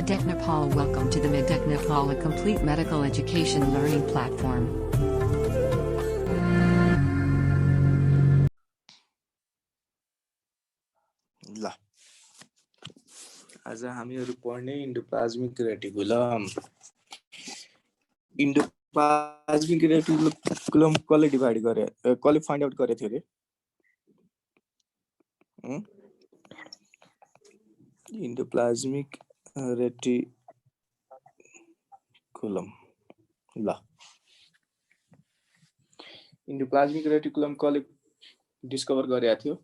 Medec Nepal. Welcome to the Medec Nepal, a complete medical education learning platform. ल आज हामीहरु पढ्ने endoplasmic reticulum. Endoplasmic reticulum कसले divide गरे, कसले फाइन्ड आउट गरे थियो रे? Endoplasmic reticulum. ल इन्डोप्लाज्मिक रेटिकुलम कसले डिस्कभर गरेको थियो?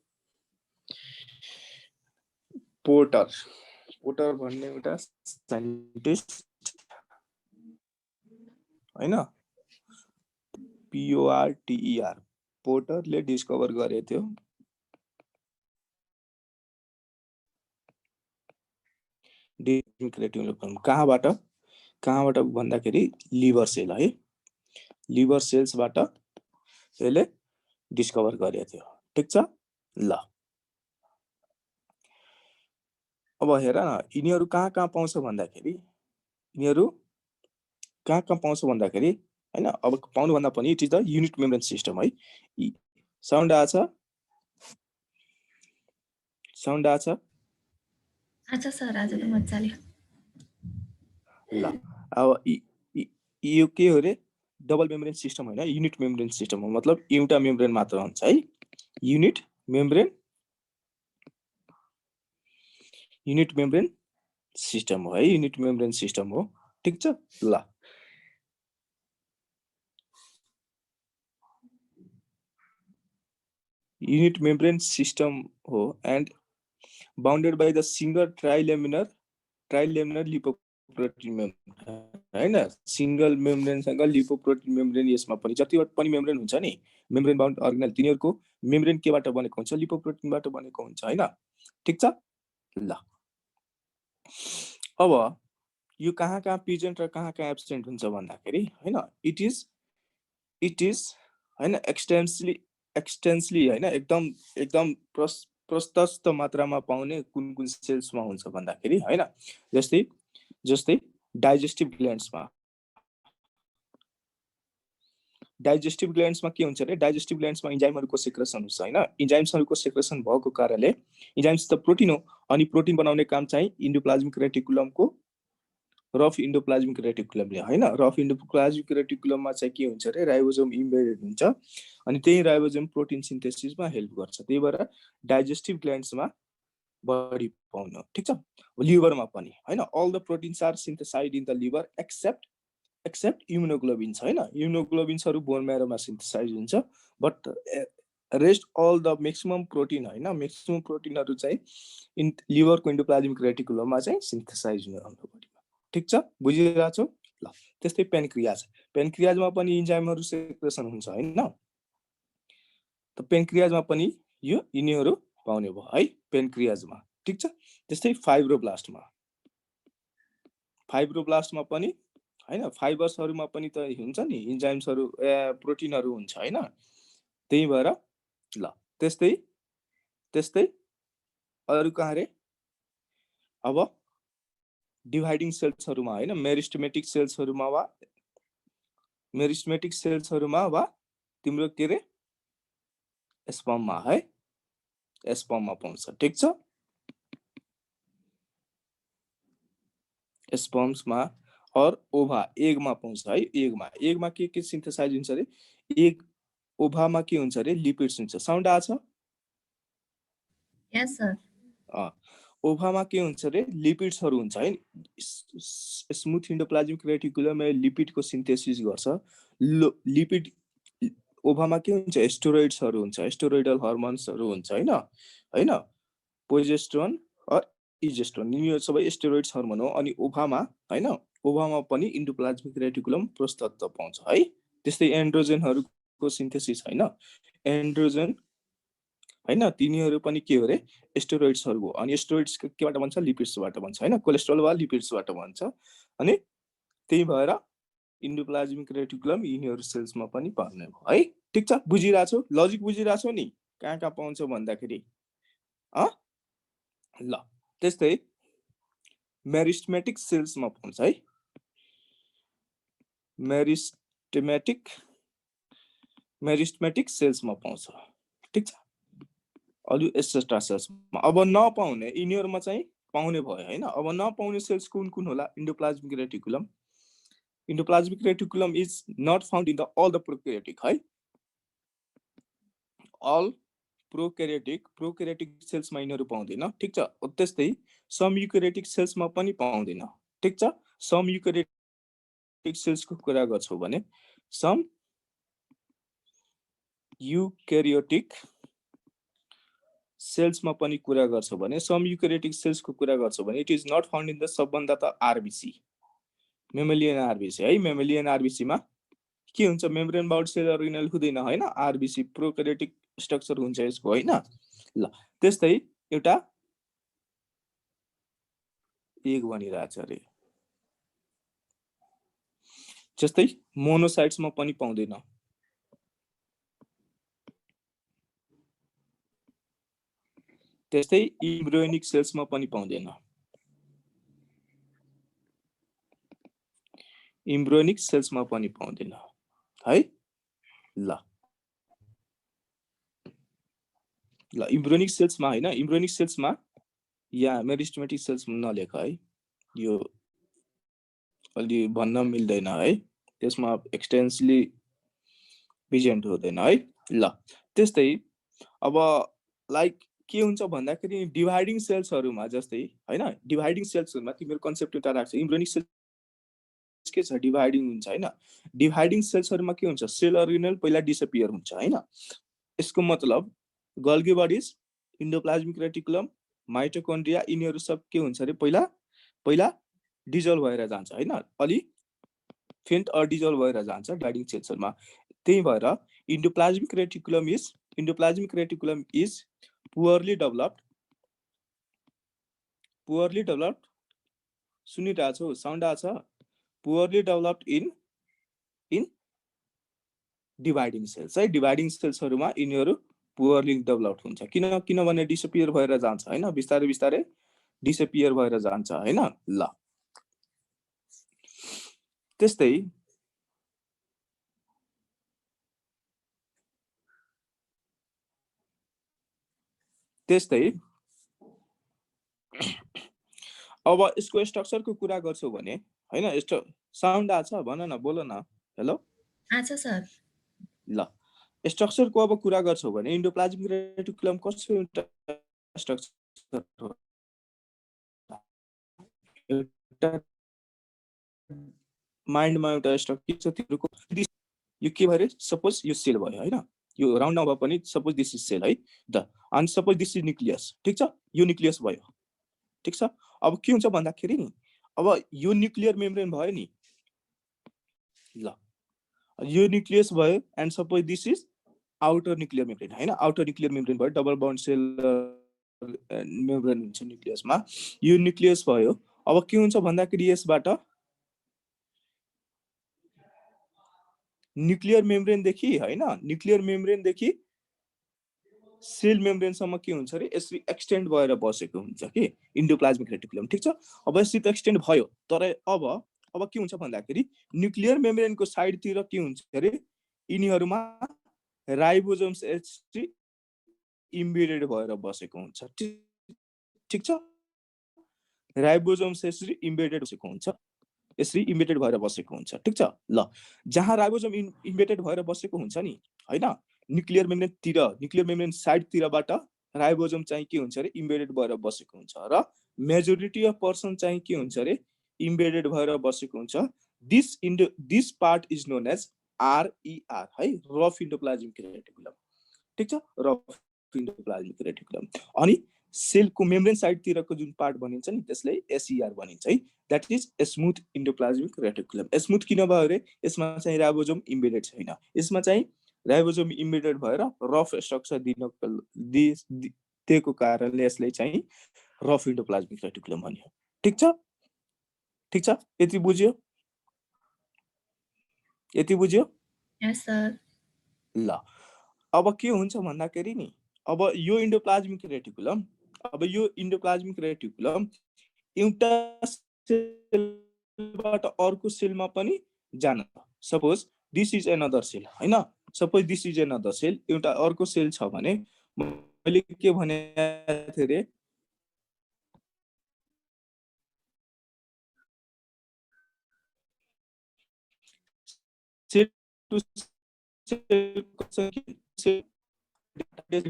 पोर्टर। पोर्टर भन्ने एउटा साइन्टिस्ट हैन, PORTER, पोर्टरले डिस्कभर गरेको थियो। रेटिकुलम कहाँबाट भन्दाखेरि लिभर सेल है, लिभर सेल्सबाट यसले डिस्कभर गरेको थियो। ठीक छ। ल अब हेर न, यिनीहरु कहाँ पाउँछ भन्दाखेरि, यिनीहरु कहाँ पाउँछ भन्दाखेरि हैन, अब पाउनु भन्दा पनि it is the unit membrane system है। साउन्ड आछ? साउन्ड आछ? अच्छा सर, आज त मज्जाले। ल अब यो के हो रे? डबल मेम्ब्रेन सिस्टम हैन, युनिट मेम्ब्रेन सिस्टम हो। मतलब एउटा मेम्ब्रेन मात्र हुन्छ है, युनिट मेम्ब्रेन सिस्टम हो है, युनिट मेम्ब्रेन सिस्टम हो। ठीक छ। ल unit membrane system हो and bounded by the single trilaminar lipoprotein membrane हैन। सिंगल मेम्ब्रेन सँग लिपोप्रोटीन मेम्ब्रेन, यसमा पनि जति पनि मेम्ब्रेन हुन्छ नि, मेम्ब्रेन बाउन्ड अर्गेनल, तिनीहरुको मेम्ब्रेन केबाट बनेको हुन्छ? लिपोप्रोटीनबाट बनेको हुन्छ हैन। ठीक छ। ल अब यो कहाँ प्रेजेन्ट र कहाँ एब्सेन्ट हुन्छ भन्दाखेरि हैन, इट इज हैन एक्सटेन्सली हैन, एकदम प्रशस्त मात्रामा पाउने कुन सेल्समा हुन्छ भन्दाखेरि हैन, जस्तै डाइजेस्टिभ ग्ल्यान्ड्समा के हुन्छ रे? डाइजेस्टिभ ग्ल्यान्ड्समा इन्जाइमहरुको सेक्रेसन हुन्छ हैन। इन्जाइम्सहरुको सेक्रेसन भएको कारणले, इन्जाइम्स त प्रोटिन हो अनि प्रोटिन बनाउने काम चाहिँ इन्डोप्लाज्मिक रेटिकुलमको रफ इन्डोप्लाज्मिक रेटिकुलमले हैन। रफ इन्डोप्लाज्मिक रेटिकुलममा चाहिँ के हुन्छ रे? राइबोसोम इम्बेडेड हुन्छ अनि त्यही राइबोसोम प्रोटिन सिन्थेसिसमा हेल्प गर्छ। त्यही भएर डाइजेस्टिभ ग्ल्यान्ड्समा बढी पाउनु। ठीक छ। लिभरमा पनि हैन, all the proteins are synthesised in the liver except immunoglobins हैन। इम्युनोग्लोबिन्सहरु बोन म्यारोमा सिन्थेसाइज हुन्छ, but rest all the maximum protein हैन, मैक्सिमम प्रोटिनहरु चाहिँ लिभरको इन्डोप्लाज्मिक रेटिकुलममा चाहिँ सिन्थेसाइज हुन्छ। ठीक छ, बुझिरहेको छौ? ल त्यस्तै पेनक्रियाजमा पनि इन्जाइमहरु सेक्रेसन हुन्छ हैन। त पेनक्रियाजमा पनि यिनीहरु पाउने भयो है, पेनक्रियाजमा। ठीक छ। त्यस्तै फाइब्रोब्लास्टमा पनि हैन, फाइबर्सहरुमा पनि त हुन्छ नि इन्जाइम्सहरु, प्रोटिनहरु हुन्छ हैन। त्यही भएर ल त्यस्तै अरु कहाँ रे? अब डिभाइडिङ सेल्सहरुमा हैन, मेरिस्टेमेटिक सेल्सहरुमा वा तिम्रो के रे? स्पर्ममा है, स्पर्ममा पाउँछ। ठीक छ। स्पर्म्समा और ओभा, एगमा पाउँछ है। एगमा के सिन्थेसाइज हुन्छ रे? एग ओभामा के हुन्छ रे? लिपिड्स हुन्छ। साउन्ड आछ? यस सर। ओभामा के हुन्छ रे? लिपिड्सहरु हुन्छ है। स्मुथ इन्डोप्लाज्मिक रेटिकुलममा लिपिडको सिन्थेसिस गर्छ। लिपिड ओभामा के हुन्छ? स्टेरोइड्सहरु हुन्छ, स्टेरोइडल हर्मोन्सहरु हुन्छ हैन। प्रोजेस्टेरोन और इजेस्टेरोन, यिनीहरु सबै स्टेरोइड्स हर्मोन हो। अनि ओभामा हैन, ओभामा पनि इन्डोप्लाज्मिक रेटिकुलम प्रस्तुत पाउँछ है। त्यस्तै एन्ड्रोजनहरुको सिन्थेसिस हैन, एन्ड्रोजन हैन, तिनीहरु पनि के हो रे? स्टेरोइड्सहरु हो। अनि स्टेरोइड्स केबाट बन्छ? लिपिड्सबाट बन्छ हैन, कोलेस्ट्रोल वा लिपिड्सबाट बन्छ। अनि त्यही भएर इन्डोप्लाज्मिक रेटिकुलम यिनीहरु सेल्समा पनि पाउने भयो है। ठीक छ, बुझिरहेको छौ? लजिक बुझिरहेको छौ नि कहाँ पाउँछ भन्दाखेरि? ल त्यस्तै मेरिस्टेमेटिक सेल्समा पाउँछ है, मेरिस्टेमेटिक सेल्समा पाउँछ, ठीक छ। अरू एक्सेट्रा सेल्समा अब नपाउने यिनीहरुमा चाहिँ पाउने भयो हैन। अब नपाउने सेल्स कुन कुन होला? Endoplasmic reticulum. Endoplasmic reticulum is not found in the all the prokaryotic है, अल प्रोकैरियोटिक सेल्समा यिनीहरु पाउँदैन, ठीक छ। त्यस्तै सम यूकैरियोटिक सेल्समा पनि पाउँदैन, ठीक छ। सम यूकैरियोटिक सेल्सको कुरा गर्छौ भने सम यूकैरियोटिक सेल्समा पनि कुरा गर्छौ भने सम यूकैरियोटिक सेल्सको कुरा गर्छौ भने it is not found in the सबभन्दा त आरबीसी, मेमेलियन आरबीसी है। मेमेलियन आरबीसी मा के हुन्छ? मेम्ब्रेन बाउन्ड सेल अर्गेनेल हुँदैन हैन, आरबीसी प्रोकैरियोटिक स्ट्रक्चर हुन्छ यसको हैन। ल त्यस्तै एउटा एक भनिरहेछ रे, जस्तै मोनोसाइट्समा पनि पाउँदैन, त्यस्तै इम्ब्रियोनिक सेल्समा पनि पाउँदैन, इम्ब्रियोनिक सेल्समा पनि पाउँदैन है। ल ल इम्ब्रियोनिक सेल्समा हैन, इम्ब्रियोनिक सेल्समा या मेरिस्टेमेटिक सेल्स नलेख है, यो अलि भन्न मिल्दैन है, त्यसमा एक्सटेन्सली प्रेजेन्ट हुँदैन है। ल त्यस्तै अब लाइक के हुन्छ भन्दाखेरि डिभाइडिङ सेल्सहरुमा जस्तै हैन, डिभाइडिङ सेल्सहरुमा तिम्रो कन्सेप्ट एउटा राख्छ। इम्ब्रियोनिक सेल्स के छ? डिभाइडिङ हुन्छ हैन। डिभाइडिङ सेल्सहरुमा के हुन्छ? सेल अर्गेनेल पहिला डिसअपियर हुन्छ हैन। यसको मतलब Golgi buddies, endoplasmic reticulum, mitochondria यिनीहरु सब के हुन्छ रे? पहिला डिजल्भ भएर जान्छ हैन, अलि फेन्ट डिजल्भ भएर जान्छ डिभाइडिङ सेल्सहरुमा। त्यही भएर endoplasmic reticulum is poorly developed, सुनिरहेछ हो, साउन्ड आछ? Poorly developed in dividing cells है। डिभाइडिङ सेल्सहरुमा यिनीहरु पुअरली डेभलप्ड हुन्छ, किनभने डिसअपियर भएर जान्छ हैन, बिस्तारै बिस्तारै डिसअपियर भएर जान्छ हैन। ल त्यस्तै अब यसको स्ट्रक्चरको कुरा गर्छौ भने हैन, यस्तो साउन्ड आछ? भन न, बोल न। हेलो आछ सर। ल स्ट्रक्चरको अब कुरा गर्छौ भने इन्डोप्लाज्मिक रेटिकुलम कसको एउटा स्ट्रक्चर हो? एउटा माइन्डमा एउटा स्ट्रक्चर छ तिम्रो, यो के भरे? सपोज यो सेल भयो हैन, यो राउन्ड नभए पनि सपोज दिस इज सेल है द, अनि सपोज दिस इज न्यूक्लियस, ठीक छ। यो न्यूक्लियस भयो, ठीक छ। अब के हुन्छ भन्दाखेरि नि, अब यो न्यूक्लियर मेम्ब्रेन भयो नि, ल यो न्यूक्लियस भयो and suppose this is outer nuclear membrane हैन, आउटर न्यूक्लियर मेम्ब्रेन भयो, डबल बाउन्ड सेल मेम्ब्रेन हुन्छ न्यूक्लियसमा, यो न्यूक्लियस भयो। अब के हुन्छ भन्दाखेरि यसबाट न्यूक्लियर मेम्ब्रेन देखि हैन, न्यूक्लियर मेम्ब्रेन देखि सेल मेम्ब्रेन सम्म के हुन्छ रे? यसरी एक्सटेन्ड भएर बसेको हुन्छ के इन्डोप्लाज्मिक रेटिकुलम, ठीक छ। अब यसरी त एक्सटेन्ड भयो, तर अब के हुन्छ भन्दाखेरि न्यूक्लियर मेम्ब्रेनको साइडतिर के हुन्छ रे? यिनीहरुमा राइबोसोम्स यसरी इम्बेडेड भएर बसेको हुन्छ, ठीक छ। राइबोसोम्स यसरी इम्बेडेड बसेको हुन्छ, यसरी इम्बेडेड भएर बसेको हुन्छ, ठीक छ। ल जहाँ राइबोसोम इम्बेडेड भएर बसेको हुन्छ नि हैन, न्यूक्लियर मेम्ब्रेन साइडतिरबाट राइबोसोम चाहिँ के हुन्छ रे? इम्बेडेड भएर बसेको हुन्छ, र मेजोरिटी अफ पर्सन चाहिँ के हुन्छ रे? इम्बेडेड भएर बसेको हुन्छ। This part is known as RER है, रफ इन्डोप्लाज्मिक रेटिकुलम, ठीक छ, रफ इन्डोप्लाज्मिक रेटिकुलम। अनि सेलको मेम्ब्रेन साइडतिरको जुन पार्ट भनिन्छ नि त्यसलाई SER भनिन्छ है, that is smooth endoplasmic reticulum. Smooth किन भयो रे? यसमा चाहिँ राइबोसोम इम्बेडेड छैन, यसमा चाहिँ राइबोसोम इम्बेडेड भएर रफ स्ट्रक्चर दिएको कारणले यसलाई चाहिँ रफ इन्डोप्लाज्मिक रेटिकुलम भनियो, ठीक छ, ठीक छ। यति बुझ्यो? यस सर। ल अब के हुन्छ भन्दाखेरि नि, अब यो इन्डोप्लाज्मिक रेटिकुलम एउटा सेलबाट अर्को सेलमा पनि जान। Suppose this is another cell हैन, suppose this is another cell, एउटा अर्को सेल छ भने मैले के भने थिएँ रे, सेल टु सेल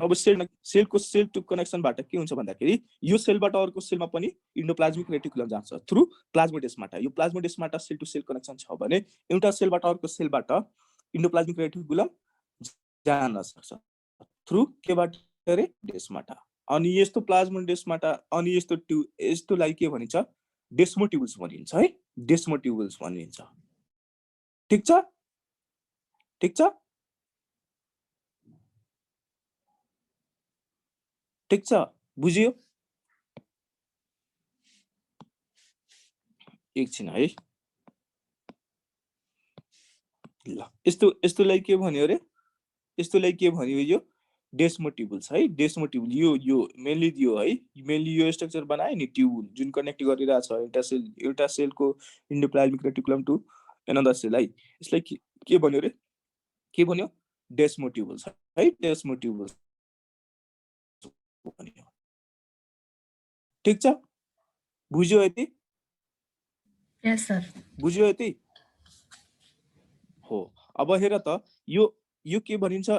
अब सेलको सेल टु कनेक्सनबाट के हुन्छ भन्दाखेरि यो सेलबाट अर्को सेलमा पनि इन्डोप्लाज्मिक रेटिकुलम जान्छ थ्रु प्लाज्मोडेस्माटा। यो plasmodesmata cell to cell connection छ भने एउटा सेलबाट अर्को सेलबाट इन्डोप्लाज्मिक रेटिकुलम जान सक्छ थ्रु केबाट रे, डेस्माटा। अनि यस्तो प्लाज्मोडेस्माटा अनि यस्तोलाई के भनिन्छ, डेस्मोट्युबुल्स भनिन्छ है, डेस्मोट्युबुल्स भनिन्छ। ठीक छ, ठीक छ, ठीक छ, बुझियो? एकछिन है, ल यस्तोलाई के भन्यो रे, यस्तोलाई के भन्यो, यो डेस्मोट्युबुल्स है, डेस्मोट्युबुल यो मेनली दियो है, मेनली यो स्ट्रक्चर बनाए नि ट्युबुल जुन कनेक्ट गरिरहेछ एउटा सेलको endoplasmic reticulum to another sale है, यसलाई के भन्यो रे, के भन्यो, डेस्मोट्युबुल्स है, डेस्मोट्युबुल्स भन्यो। ठीक छ, बुझ्यो यति? यस सर, बुझ्यो यति? हो। अब हेर त यो के भनिन्छ,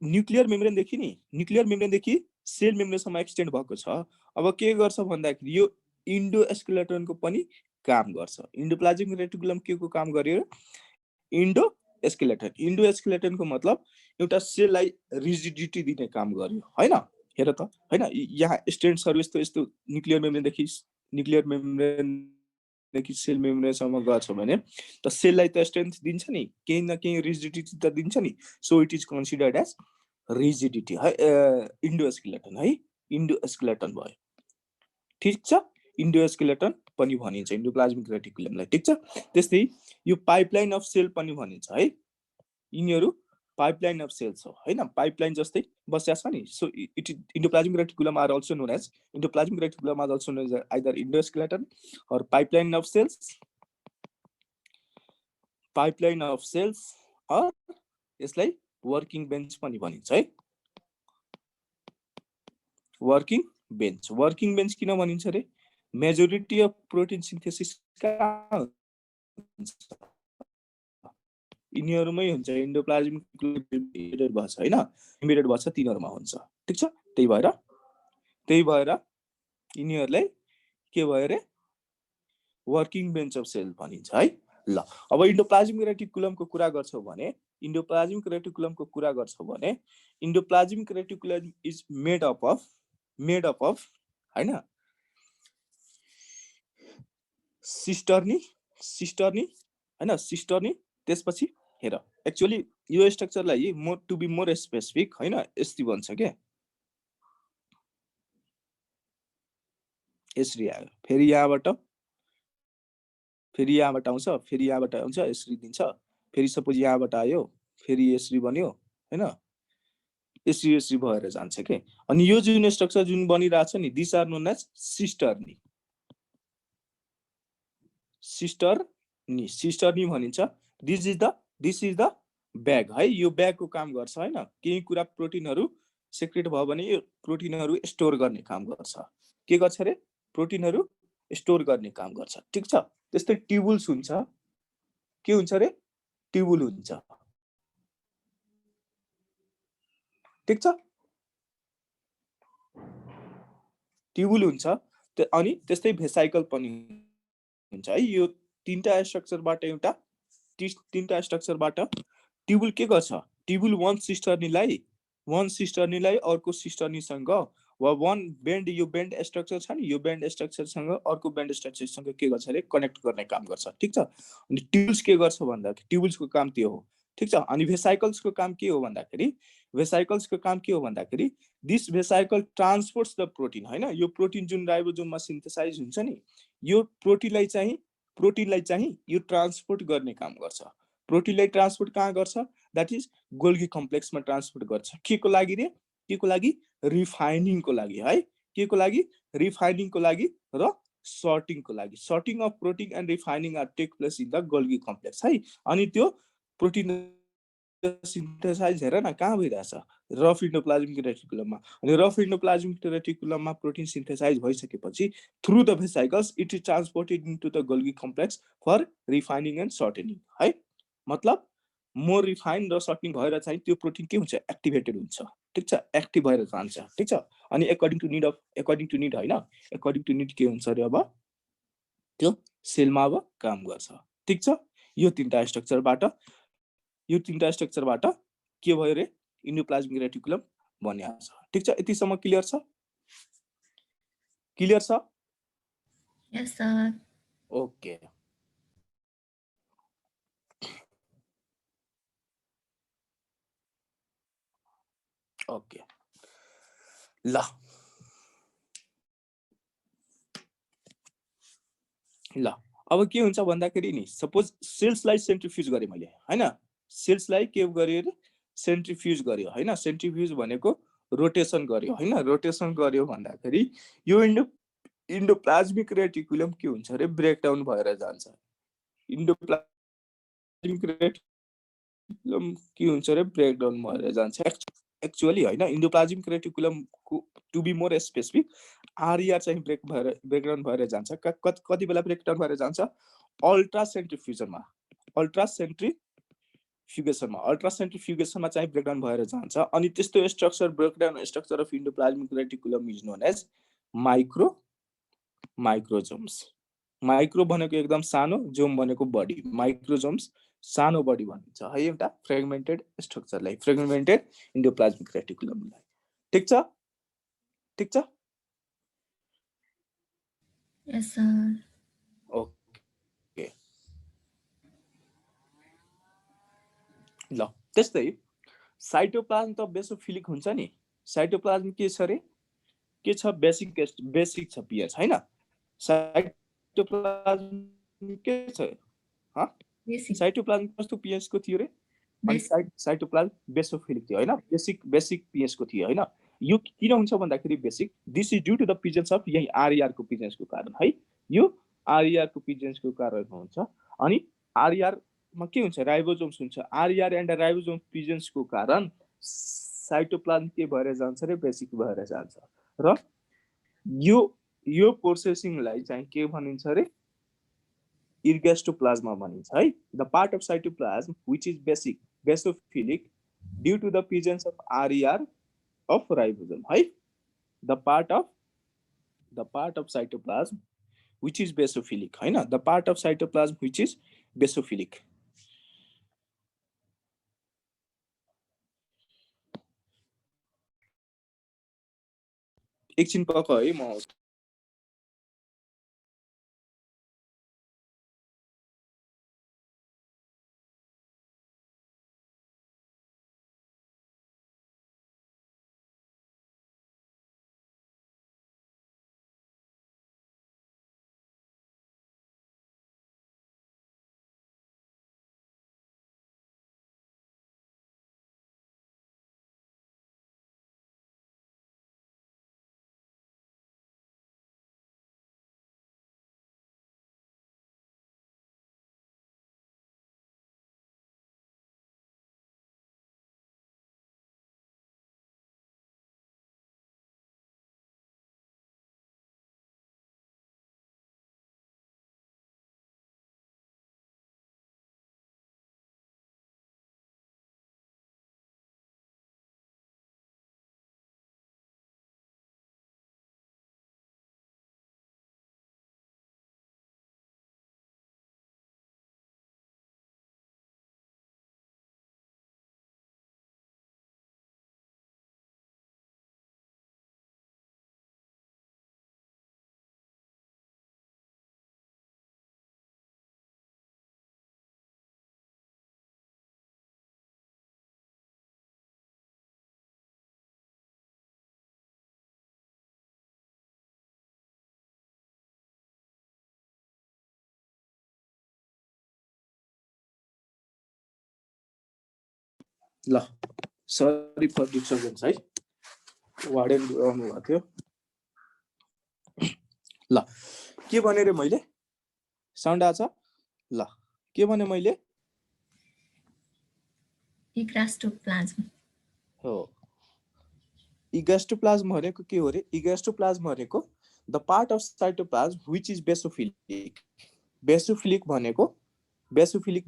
न्युक्लियर मेम्ब्रेनदेखि नि, न्युक्लियर मेम्ब्रेनदेखि सेल मेम्ब्रेनसम्म एक्सटेन्ड भएको छ। अब के गर्छ भन्दाखेरि यो इन्डोस्केलेटनको पनि काम गर्छ। इन्डोप्लाज्मिक रेटिकुलम के को काम गर्यो, इन्डोस्केलेटन। इन्डोस्केलेटनको मतलब एउटा सेललाई रिजिडिटी दिने काम गर्यो हैन। हेर त हैन, यहाँ स्ट्रेन्ड्सहरु यस्तो यस्तो न्युक्लियर मेम्ब्रेनदेखि सेल मेम्ब्रेनसम्म गछ भने त सेललाई त स्ट्रेन्थ दिन्छ नि, केही न केही रिजिडिटी त दिन्छ नि। So it is considered as rigidity है, इन्डोस्केलेटन है, इन्डोस्केलेटन भयो। ठीक छ, इन्डोस्केलेटन पनि भनिन्छ इन्डोप्लाज्मिक रेटिकुलमलाई। ठीक छ, त्यस्तै यो पाइपलाइन अफ सेल पनि भनिन्छ है, यिनीहरू पाइपलाइन अफ सेल्स हो हैन, पाइपलाइन जस्तै बस्या छ नि। So it endoplasmic reticulum are also known as, endoplasmic reticulum are also known as either endoskeleton और pipeline of cells, pipeline of cells और यसलाई वर्किङ बेन्च पनि भनिन्छ है, वर्किङ बेन्च। वर्किङ बेन्च किन भनिन्छ रे, मेजोरिटी अफ प्रोटिन सिन्थेसिस यिनीहरुमै हुन्छ, इन्डोप्लाज्मिक इम्बेडेड भन्छ हैन, इम्बेडेड भन्छ तिनीहरुमा हुन्छ। ठीक छ, त्यही भएर यिनीहरुलाई के भयो रे, वर्किङ बेन्च अफ सेल भनिन्छ है। ल अब इन्डोप्लाज्मिक रेटिकुलमको कुरा गर्छौ भने, इन्डोप्लाज्मिक रेटिकुलमको कुरा गर्छौ भने endoplasmic reticulum is made up of हैन, सिस्टर्नी हैन, सिस्टर्नी। त्यसपछि हेर, एक्चुअली यो स्ट्रक्चरलाई more to be more specific हैन यस्तै भन्छ के, यसरी आयो, फेरि यहाँबाट आउँछ, फेरि यहाँबाट आउँछ, यसरी दिन्छ, फेरि सपोज यहाँबाट आयो, फेरि यसरी बन्यो हैन, यसरी भएर जान्छ के। अनि यो जुन स्ट्रक्चर जुन बनिरहेछ नि, this are known as cisternae, cisternae भनिन्छ। दिस इज द ब्याग है, यो ब्यागको काम गर्छ हैन, केही कुरा प्रोटिनहरु सेक्रेट भयो भने यो प्रोटिनहरु स्टोर गर्ने काम गर्छ। के गर्छ रे, प्रोटिनहरु स्टोर गर्ने काम गर्छ। ठीक छ, त्यस्तै ट्युबुल्स हुन्छ, के हुन्छ रे, ट्युबुल हुन्छ। ठीक छ, ट्युबुल हुन्छ। अनि त्यस्तै भेसाइकल पनि हुन्छ है। यो तीनटा स्ट्रक्चरबाट ट्युबुल के गर्छ, ट्युबुल वन सिस्टर्नीलाई अर्को सिस्टर्नीसँग वा वन बेन्ड, यो बेन्ड स्ट्रक्चर छ नि, यो बेन्ड स्ट्रक्चरसँग अर्को बेन्ड स्ट्रक्चरसँग के गर्छ रे, कनेक्ट गर्ने काम गर्छ। ठीक छ, अनि ट्युबुल्स के गर्छ भन्दाखेरि ट्युबुल्सको काम त्यो हो। ठीक छ, अनि भेसाइकल्सको काम के हो भन्दाखेरि दिस भेसाइकल ट्रान्सपोर्ट्स द प्रोटिन हैन, यो प्रोटिन जुन राइबोसोममा सिन्थेसाइज हुन्छ नि, यो प्रोटिनलाई चाहिँ यो ट्रान्सपोर्ट गर्ने काम गर्छ। प्रोटिनलाई ट्रान्सपोर्ट कहाँ गर्छ, दैट इज गोल्गी कम्प्लेक्समा ट्रान्सपोर्ट गर्छ। के को लागि रे, के को लागि, रिफाइनिङको लागि है, के को लागि, रिफाइनिङको लागि र सर्टिङ को लागि sorting of protein and refining are take place in the Golgi complex है अनि त्यो प्रोटिन सिन्थेसाइज हेर न कहाँ भइरहेछ रफ इन्डोप्लाज्मिक रेटिकुलममा अनि रफ इन्डोप्लाज्मिक रेटिकुलममा प्रोटिन सिन्थेसाइज भइसकेपछि through the vesicles it is transported into the Golgi complex for refining and sorting है मतलब मोर रिफाइन र सर्टिङ भएर चाहिँ त्यो प्रोटिन के हुन्छ एक्टिभेटेड हुन्छ ठीक छ एक्टिभ भएर जान्छ ठीक छ अनि अकर्डिङ टु निड होइन अकर्डिङ टु निड के हुन्छ अरे अब त्यो सेलमा अब काम गर्छ ठीक छ यो तीनटा स्ट्रक्चरबाट के भयो रे इन्डोप्लाज्मिक रेटिकुलम बनिएको छ ठीक छ यतिसम्म क्लियर छ Yes, sir. ओके ओके ल अब के हुन्छ भन्दाखेरि नि सपोज सेल्सलाई सेन्ट्रिफ्युज गरे मैले हैन सेल्सलाई के गर्यो रे सेन्ट्रिफ्युज गर्यो हैन सेन्ट्रिफ्युज भनेको रोटेसन गर्यो हैन रोटेसन गर्यो भन्दाखेरि यो इन्डोप्लाज्मिक रेटिकुलम के हुन्छ रे ब्रेकडाउन भएर जान्छ इन्डोप्लाज्मिक रेटिकुलम के हुन्छ रे ब्रेकडाउन भएर जान्छ एक्चुअली हैन endoplasmic reticulum to be more specific RER चाहिँ ब्रेकडाउन भएर जान्छ कति बेला ब्रेकडाउन भएर जान्छ अल्ट्रा सेन्ट्रिफ्युगेसनमा चाहिँ ब्रेकडाउन भएर जान्छ अनि त्यस्तो structure breakdown structure of endoplasmic reticulum is known as microsomes micro भनेको एकदम सानो जोम भनेको बडी माइक्रोजोम्स सानो बडी भनिन्छ है एउटा फ्रेगमेन्टेड स्ट्रक्चरलाई फ्रेगमेन्टेड इन्डोप्लाज्मिक रेटिकुलमलाई ठीक छ Yes, sir. ओके ल त्यस्तै साइटोप्लाज्म त बेसोफिलिक हुन्छ नि साइटोप्लाज्म के छ रे के छ बेसिक छ पीएच हैन साइटोप्लाज्म के छ Basic. साइटोप्लाज्म कस्तो पीएच को थियो रे अनि साइटोप्लाज्म बेसोफिलिक थियो हैन बेसिक पीएच को थियो हैन यो किन हुन्छ भन्दाखेरि basic this is due to the presence of यही आरईआर को प्रेजेन्स को कारण है यो आरईआर को प्रेजेन्स को कारण हुन्छ अनि आरईआर मा के हुन्छ राइबोसोम्स हुन्छ आरईआर एन्ड राइबोसोम प्रेजेन्स को कारण साइटोप्लाज्म के भएर जान्छ रे बेसिक भएर जान्छ र यो प्रोसेसिङलाई चाहिँ के भनिन्छ रे ergastoplasma भनिन्छ है the part of cytoplasm which is basophilic due to the presence of RER of ribosome है the part of cytoplasm which is basophilic हैन the part of cytoplasm which is basophilic एकछिन पक है म ल सरी फर डिस्टर्बेन्स है warden आउनु भएको थियो ल के भने रे मैले साउन्ड आछ ल के भने मैले Egastoplasm. हो इगास्टोप्लाज्म भनेको के हो रे इगास्टोप्लाज्म भनेको the part of cytoplasm which is basophilic basophilic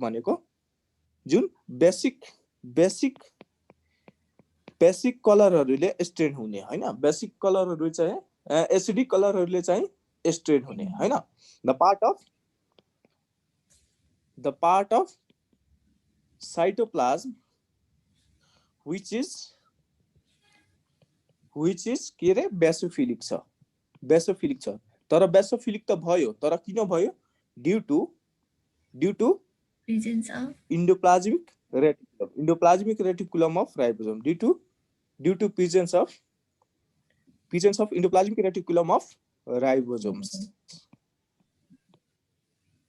भनेको जुन बेसिक कलरहरूले स्ट्रेन हुने हैन बेसिक कलरहरू चाहिँ एसिडिक कलरहरूले चाहिँ स्ट्रेन हुने हैन the part of cytoplasm which is के रे बेसोफिलिक छ तर बेसोफिलिक त भयो तर किन भयो due to Presence of endoplasmic reticulum of ribosome due to presence of endoplasmic reticulum of ribosomes.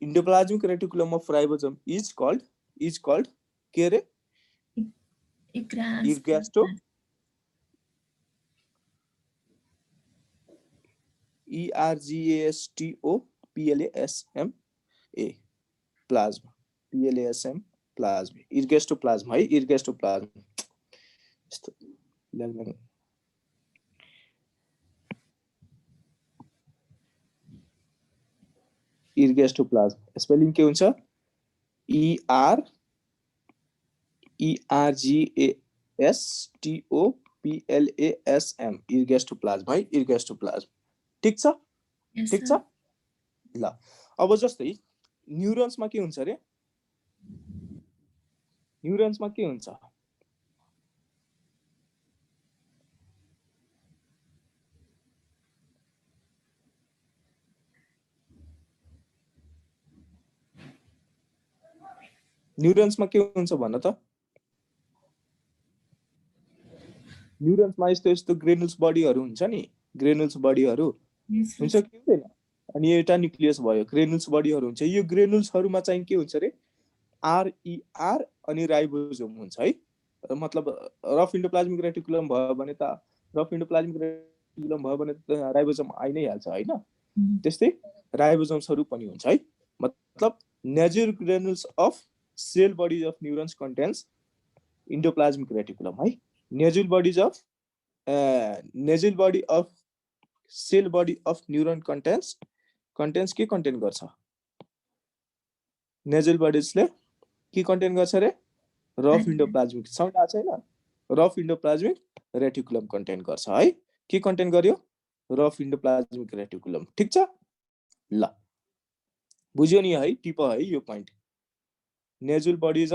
Endoplasmic reticulum of ribosome is called के रे Egastoplasm. ERGASTOPLASM plasma PLASM plasma Ergastoplasm है Ergastoplasm यस्तो लाग्दैन Ergastoplasm स्पेलिङ के हुन्छ ERGASTOPLASM Ergastoplasm है Ergastoplasm ठीक छ Yes, ठीक sir. छ ल अब जस्तै न्युरोन्समा के हुन्छ रे न्युरोन्समा के हुन्छ न्युरोन्समा के हुन्छ भन्न त न्युरोन्समा यस्तो ग्रेनुल्स बडीहरू हुन्छ नि ग्रेनुल्स बडीहरू Yes, हुन्छ sir. कि हुँदैन अनि एउटा न्युक्लियस भयो ग्रेनुल्स बडीहरू हुन्छ यो ग्रेनुल्सहरुमा चाहिँ के हुन्छ रे आरईआर अनि राइबोसोम हुन्छ है मतलब रफ इन्डोप्लाज्मिक रेटिकुलम भयो भने त राइबोसोम आइ नै हाल्छ हैन त्यस्तै राइबोसोम्सहरु पनि हुन्छ है मतलब neural granules of cell bodies of neurons contains endoplasmic reticulum है neural body of cell body of neuron contains के कन्टेन गर्छ नेजुरल बडीजले के कन्टेन गर्छ रे रफ इन्डोप्लाज्मिक साउन्ड आछ हैन रफ इन्डोप्लाज्मिक रेटिकुलम कन्टेन गर्छ है के कन्टेन गर्यो रफ इन्डोप्लाज्मिक रेटिकुलम ठीक छ ल बुझ्यो नि है टिप है यो प्वाइन्ट नेजुरल बडीज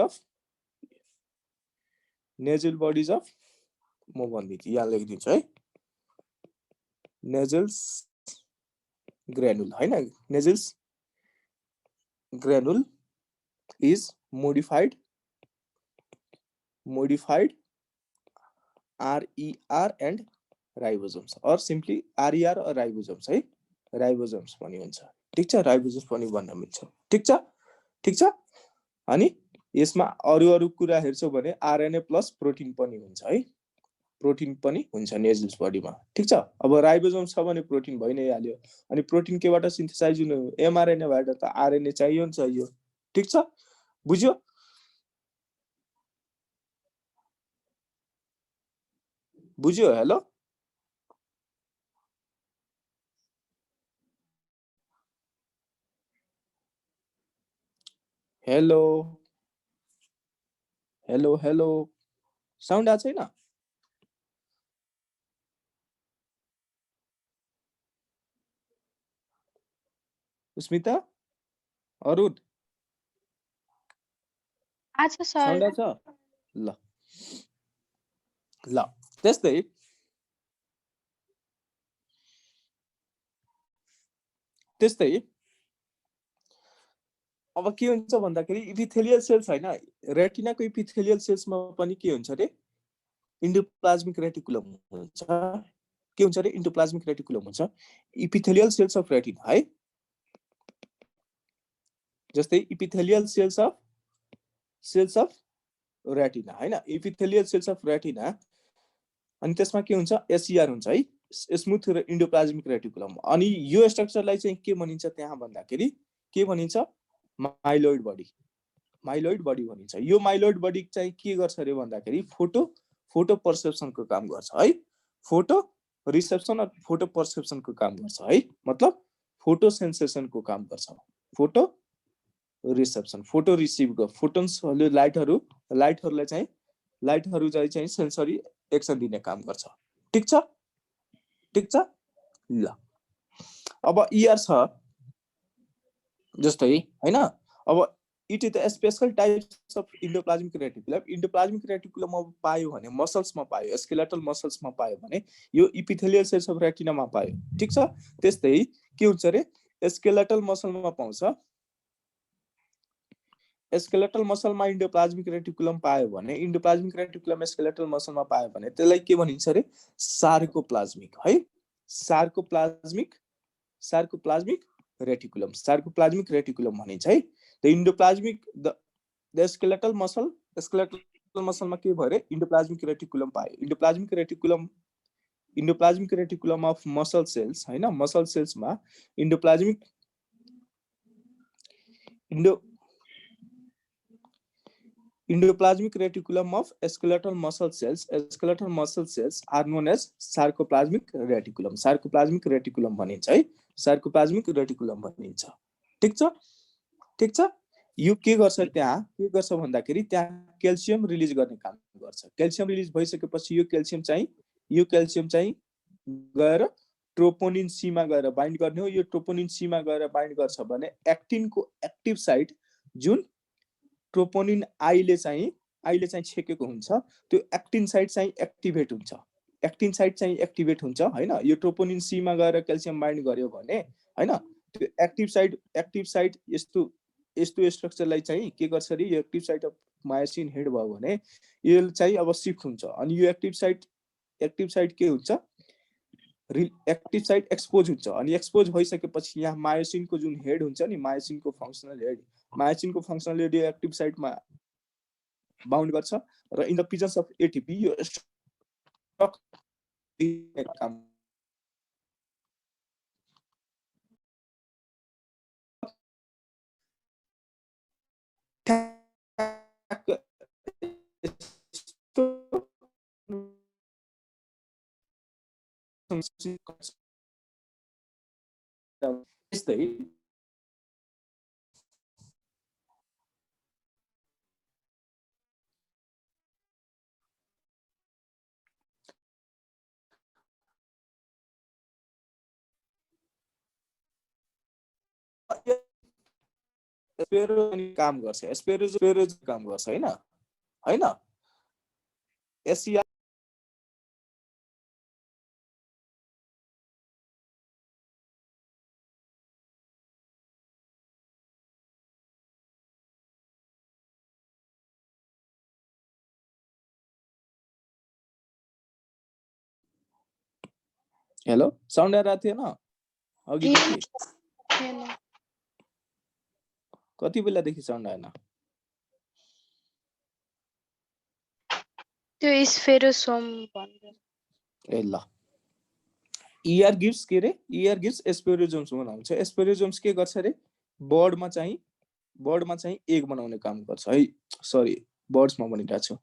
अफ म भन्दिन्छु यहाँ लेखिदिन्छु है नेजल्स ग्रेनुल हैन nasals granule is modified RER and ribosomes or simply RER or ribosomes है ribosomes पनि हुन्छ ठीक छ ribosomes पनि भन्न मिल्छ ठीक छ अनि यसमा अरु कुरा हेर्छौ भने RNA प्लस प्रोटिन पनि हुन्छ है प्रोटिन पनि हुन्छ नेजल्स बडीमा ठीक छ अब राइबोसोम छ भने प्रोटिन भइ नै हाल्यो अनि प्रोटिन केबाट सिन्थेसाइज हुनु mRNA बाट त RNA चाहियो नि चाहियो ठीक छ बुझ्यो हेलो साउन्ड आछ हैन स्मिता अरुण अच्छा सर साउन्ड आछ ल त्यस्तै अब के हुन्छ भन्दाखेरि इपिथेलियल सेल्स हैन रेटिनाको इपिथेलियल सेल्समा पनि के हुन्छ रे इन्डोप्लाज्मिक रेटिकुलम हुन्छ के हुन्छ रे इन्डोप्लाज्मिक रेटिकुलम हुन्छ इपिथेलियल सेल्स अफ रेटिना है जस्तै इपिथेलियल सेल्स अफ रेटिना हैन इपिथेलियल सेल्स अफ रेटिना अनि त्यसमा के हुन्छ एसईआर हुन्छ है स्मुथ इन्डोप्लाज्मिक रेटिकुलम। अनि यो स्ट्रक्चरलाई चाहिँ के भनिन्छ त्यहाँ भन्दाखेरि के भनिन्छ माइलोइड बडी। माइलोइड बडी भनिन्छ। यो माइलोइड बडी चाहिँ के गर्छ अरे भन्दाखेरि फोटो पर्सेप्सनको काम गर्छ है। फोटो रिसेप्सन र फोटो पर्सेप्सनको काम गर्छ है। मतलब फोटो सेन्सेसनको काम गर्छ। फोटो रिसेप्सन फोटो रिसिभ ग फोटोन्सहरुले लाइटहरुलाई चाहिँ लाइटहरु चाहिँ सेन्सरी एक्सन दिने काम गर्छ। ठीक छ ल। अब ईआर छ जस्तै हैन। अब it is the special types of endoplasmic reticulum. Endoplasmic reticulum अब पायो भने मसल्समा पायो, स्केलेटल मसल्समा पायो भने यो इपिथेलियल सेल्स अफ रेटिनामा पायो। ठीक छ। त्यस्तै के हुन्छ रे स्केलेटल मसलमा पाउँछ। स्केलेटल मसलमा इन्डोप्लाज्मिक रेटिकुलम पायो भने इन्डोप्लाज्मिक रेटिकुलम स्केलेटल मसलमा पायो भने त्यसलाई के भनिन्छ रे सार्कोप्लाज्मिक है। Sarcoplasmic reticulum. सार्कोप्लाज्मिक रेटिकुलम भनिन्छ है। द इन्डोप्लाज्मिक द स्केलेटल मसलमा के भयो रे इन्डोप्लाज्मिक रेटिकुलम पायो। Endoplasmic reticulum of muscle cells हैन। मसल सेल्समा Endoplasmic reticulum of skeletal muscle cells are known as sarcoplasmic reticulum. Sarcoplasmic reticulum भनिन्छ है। Sarcoplasmic reticulum भनिन्छ। ठीक छ। यो के गर्छ भन्दाखेरि त्यहाँ क्याल्सियम रिलिज गर्ने काम गर्छ। क्याल्सियम रिलिज भइसकेपछि यो क्याल्सियम चाहिँ गएर ट्रोपोनिन सी मा गएर बाइन्ड गर्ने हो। यो ट्रोपोनिन सी मा गएर बाइन्ड गर्छ भने एक्टिनको एक्टिभ साइट जुन ट्रोपोनिन आईले चाहिँ छेकेको हुन्छ त्यो एक्टिन साइट चाहिँ एक्टिभेट हुन्छ। हैन। यो ट्रोपोनिन सी मा गएर क्याल्सियम बाइन्ड गर्यो भने हैन त्यो एक्टिभ साइट यस्तो स्ट्रक्चरलाई चाहिँ के गर्छ रे यो active site of myosin head भयो भने यो चाहिँ अब शिफ्ट हुन्छ। अनि यो एक्टिभ साइट के हुन्छ एक्टिभ साइट एक्सपोज हुन्छ। अनि एक्सपोज भइसकेपछि यहाँ मायोसिनको जुन हेड हुन्छ नि मायोसिनको फंक्सनल हेड यो एक्टिभ साइटमा बाउन्ड गर्छ र in the presence of ATP यो काम त्यस्तै काम गर्छ। एस्पेरोज काम गर्छ हैन। एसिया हेलो साउन्ड आइरहेको थिएन अघि कति बेलादेखि साउन्ड आएन? त्यो स्फेरोसोम भन्छ। ए ल ईआर गिव्स के रे ईआर गिव्स एस्पेरोजोम्स बनाउँछ। एस्पेरोजोम्स के गर्छ रे बर्डमा चाहिँ एग बनाउने काम गर्छ है। सरी बर्ड्समा भनिरहेको छु।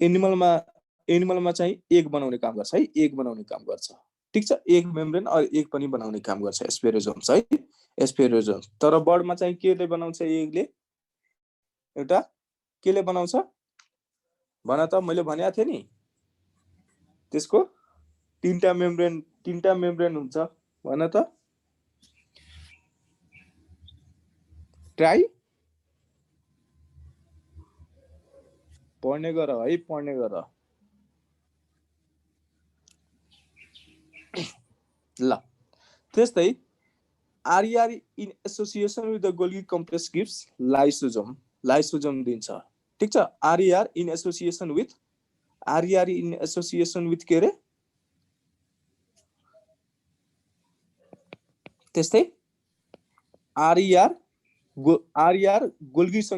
एनिमलमा चाहिँ एग बनाउने काम गर्छ है। एग बनाउने काम गर्छ। ठीक छ। एग मेम्ब्रेन और एग पनि बनाउने काम गर्छ एस्पेरोजोम्स है। एस्पेरोजोम्स तर बर्डमा चाहिँ केले बनाउँछ एगले एउटा केले बनाउँछ भन त मैले भनेको थिएँ नि त्यसको तीनटा मेम्ब्रेन हुन्छ भन त ट्राई पढ्ने गर है पढ्ने गर ल। त्यस्तै RER in association with the Golgi complex gives lysosome दिन्छ। ठीक छ। RER in association with के रे त्यस्तै RER गोल्गी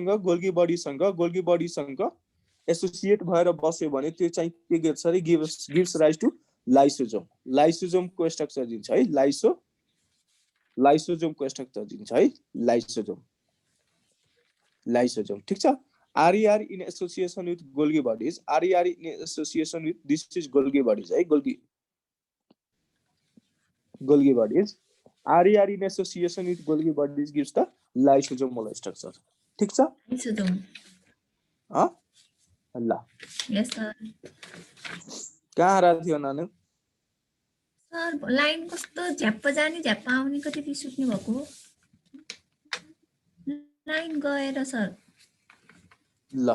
बडीसँग एसोसिएट भएर बस्यो भने त्यो चाहिँ के गर्छ रे गिव्स राइज टु लाइसोजोम लाइसोजोमको स्ट्रक्चर दिन्छ है लाइसोजोमको स्ट्रक्चर दिन्छ है लाइसोजोम ठीक छ RER in association with Golgi bodies RER in association with this is Golgi bodies है Golgi bodies RER in association with Golgi bodies gives the lysosomal structure ठीक छ Lysosomal. ल Yes, sir. कहाँ हारा थियो नानु सर लाइन कस्तो झ्याप्प जाने झ्याप्प आउने कति रिस उठ्ने भएको लाइन गएर सर ल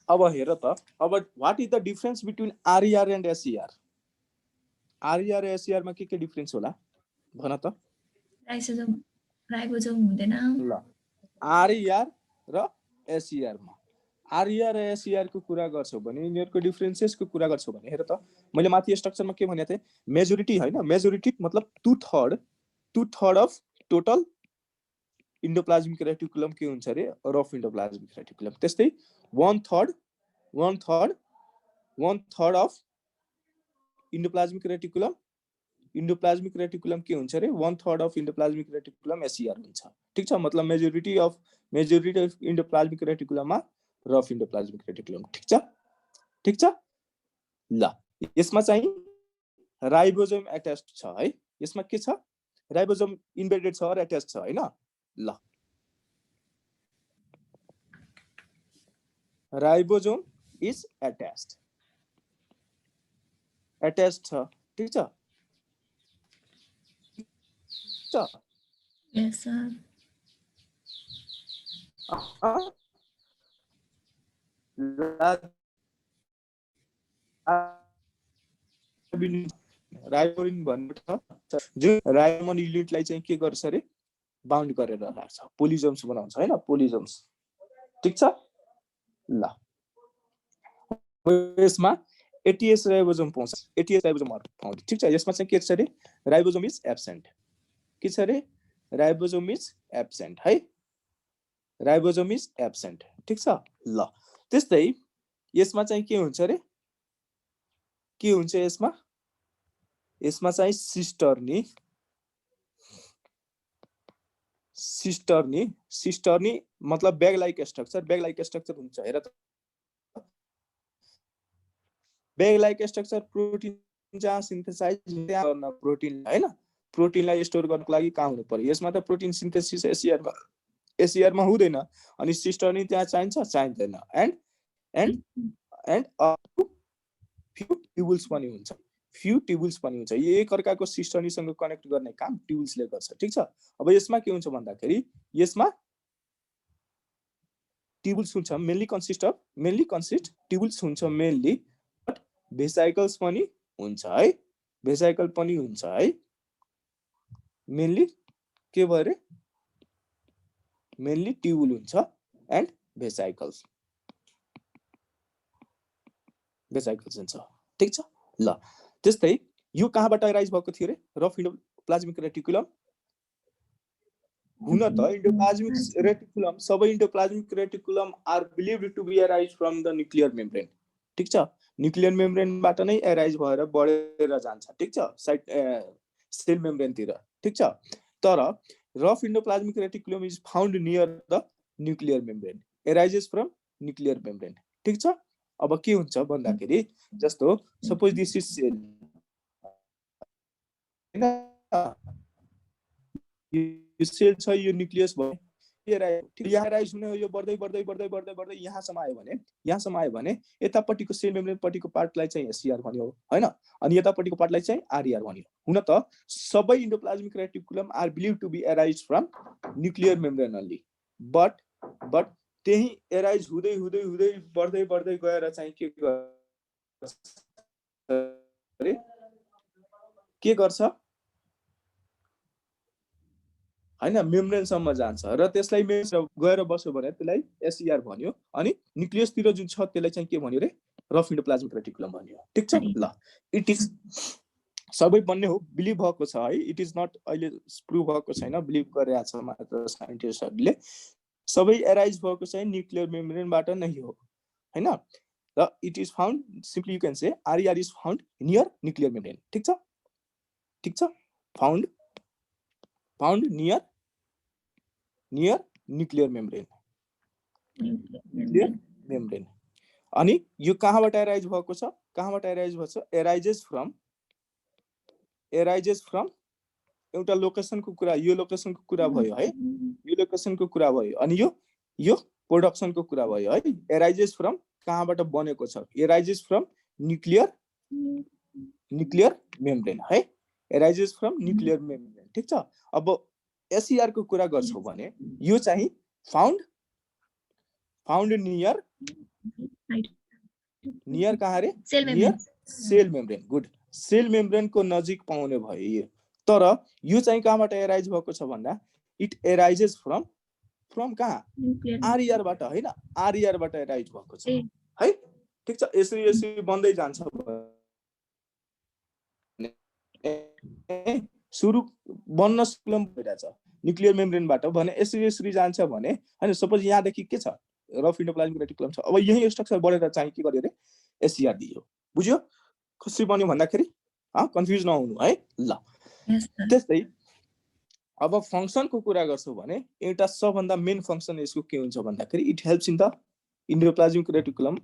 अब हेर त अब what is the difference between RER and SER RER र SER मा के डिफरेन्स होला भन त राइबोसोम हुँदैन ल RER र SER मा RER र SER को कुरा गर्छौ भने यिनीहरुको डिफरेन्सेसको कुरा गर्छौ भने हेर त मैले माथि स्ट्रक्चरमा के भनेको थिए मेजोरिटी हैन मेजोरिटी मतलब 2/3 अफ टोटल इन्डोप्लाज्मिक रेटिकुलम के हुन्छ रे रफ इन्डोप्लाज्मिक रेटिकुलम त्यस्तै 1/3 अफ इन्डोप्लाज्मिक रेटिकुलम के हुन्छ रे 1/3 अफ इन्डोप्लाज्मिक रेटिकुलम SER हुन्छ ठीक छ मतलब majority of endoplasmic रेटिकुलममा rough endoplasmic reticulum ठीक छ ल यसमा चाहिँ राइबोसोम अट्याच्ड छ है यसमा के छ राइबोसोम इम्बेडेड छ र अट्याच्ड छ हैन ल राइबोसोम इज अट्याच्ड छ ठीक छ यस सर राइबोरिन भन्नु छ जुन राइबोन युनिटलाई चाहिँ के गर्छ रे बाउन्ड गरेर राख्छ पोलिजोम्स बनाउँछ हैन पोलिजोम्स ठीक छ ल यसमा ATS राइबोसोम पाउँछ ATS राइबोसोम पाउँछ ठीक छ यसमा चाहिँ के छ रे राइबोसोम इज एब्सेन्ट के छ रे राइबोसोम इज एब्सेन्ट है राइबोसोम इज एब्सेन्ट ठीक छ ल त्यस्तै यसमा चाहिँ के हुन्छ रे के हुन्छ यसमा चाहिँ सिस्टर्नी मतलब बैग लाइक स्ट्रक्चर हुन्छ हेर त बैग लाइक स्ट्रक्चर प्रोटिन जहाँ सिन्थेसाइज गर्न प्रोटिन हैन प्रोटिनलाई स्टोर गर्नको लागि कहाँ हुनु पर्यो यसमा त प्रोटिन सिन्थेसिस एसिआर मा हुँदैन अनि सिस्टर्नी त्यहाँ चाहिँदैन एन्ड फ्यु ट्युबुल्स पनि हुन्छ एक अर्काको सिस्टर्नीसँग कनेक्ट गर्ने काम ट्युबुल्सले गर्छ ठीक छ अब यसमा के हुन्छ भन्दाखेरि यसमा ट्युबुल्स हुन्छ मेनली कन्सिस्ट ट्युबुल्स हुन्छ मेनली बट भेसाइकल्स पनि हुन्छ है मेनली के भयो रे मेनली ट्युबुल हुन्छ एन्ड भेसाइकल्स हुन्छ ठीक छ ल त्यस्तै यो कहाँबाट राइज भएको थियो रे रफ इन्डोप्लाज्मिक रेटिकुलम हुन त इन्डोप्लाज्मिक रेटिकुलम सबै endoplasmic reticulum are believed to be arise from the nuclear membrane ठीक छ न्यूक्लियर मेम्ब्रेनबाट नै अराइज भएर बढेर जान्छ ठीक छ सेल मेम्ब्रेनतिर ठीक छ तर rough endoplasmic reticulum is found near the nuclear membrane arises from nuclear membrane ठीक छ अब के हुन्छ भन्दाखेरि जस्तो सपोज दिस इज सेल यो सेल छ यो न्यूक्लियस भयो यहाँ राइज हुने यो बढ्दै यहाँसम्म आयो भने यतापट्टिको सेल मेम्ब्रेनपट्टिको पार्टलाई चाहिँ SER भन्यो हैन अनि यतापट्टिको पार्टलाई चाहिँ RER भन्यो हुन त सबै endoplasmic reticulum are believe to be arise from nuclear membrane only but त्यही एराइज हुँदै बढ्दै गएर चाहिँ के गर्छ हैन मेम्ब्रेनसम्म जान्छ र त्यसलाई गएर बस्यो भने त्यसलाई SER भन्यो अनि न्यूक्लियसतिर जुन छ त्यसलाई चाहिँ के भन्यो रे रफ इन्डोप्लाज्मिक रेटिकुलम भन्यो ठीक छ ल इट इज सबै बन्ने हो बिलिभ भएको छ है इट इज नट अहिले प्रुभ भएको छैन बिलिभ गरेको छ मात्र साइन्टिस्टहरुले सबै एराइज भएको चाहिँ न्यूक्लियर मेम्ब्रेनबाट नै हो हैन र it is found simply you can say RER is found near nuclear membrane ठीक छ फाउन्ड नियर न्युक्लियर मेम्ब्रेन अनि यो कहाँबाट एराइज भएको छ एराइजेस फ्रम एउटा लोकेसनको कुरा यो लोकेसनको कुरा भयो है यो लोकेसनको कुरा भयो अनि यो प्रोडक्सनको कुरा भयो है एराइजेस फ्रम कहाँबाट बनेको छ एराइजेस फ्रम न्युक्लियर मेम्ब्रेन है एराइजेस फ्रम न्युक्लियर मेम्ब्रेन ठीक छ अब SER को कुरा गर्छौ भने यो चाहिँ फाउन्ड नियर कहाँ रे near cell membrane good cell membrane को नजिक पाउने भयो तर यो चाहिँ कहाँबाट एराइज भएको छ भन्दा इट एराइजेस फ्रम कहाँ RER बाट हैन RER बाट एराइज भएको छ है ठीक छ यसरी बन्दै जान्छ सुरु बन्न सुलम भइराछ न्युक्लियर मेम्ब्रेनबाट भने यसरी जान्छ भने हैन सपोज यहाँ देखि के छ रफ इन्डोप्लाज्मिक रेटिकुलम छ अब यही स्ट्रक्चर बढेर चाहिँ के गर्यो रे SER दियो बुझ्यो कसरी बन्यो भन्दाखेरि कन्फ्युज नहुनु है ल त्यस्तै अब फंक्सनको कुरा गर्छौ भने एउटा सबभन्दा मेन फंक्सन यसको के हुन्छ भन्दाखेरि it helps in the endoplasmic reticulum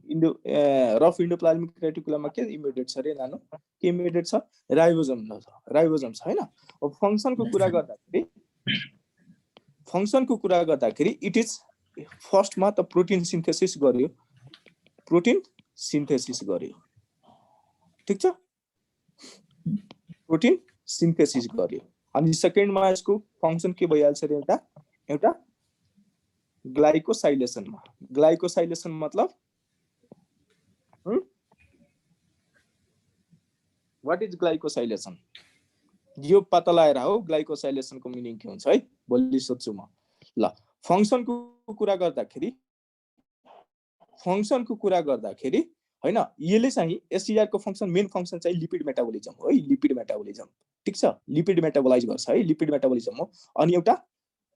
rough endoplasmic रेटिकुलममा के इम्बेडेड छ रे नानो के इम्बेडेड छ राइबोसोम छ हैन अब फंक्सनको कुरा गर्दाखेरि इट इज फर्स्टमा त प्रोटिन सिन्थेसिस गर्यो ठीक छ प्रोटिन सिन्थेसिस गर्यो अनि सेकेन्डमा यसको फंक्सन के भइहाल्छ रे एउटा ग्लाइकोसाइलेसन मतलब व्हाट इज ग्लाइकोसाइलेसन यो पत्ता लगाएर हो ग्लाइकोसाइलेसनको मिनिङ के हुन्छ है भोलि सोध्छु म ल फंक्सनको कुरा गर्दाखेरि हैन यसले चाहिँ SER को फंक्सन मेन फंक्सन चाहिँ लिपिड मेटाबोलिजम हो है ठीक छ लिपिड मेटाबोलाइज गर्छ है लिपिड मेटाबोलिजम हो अनि एउटा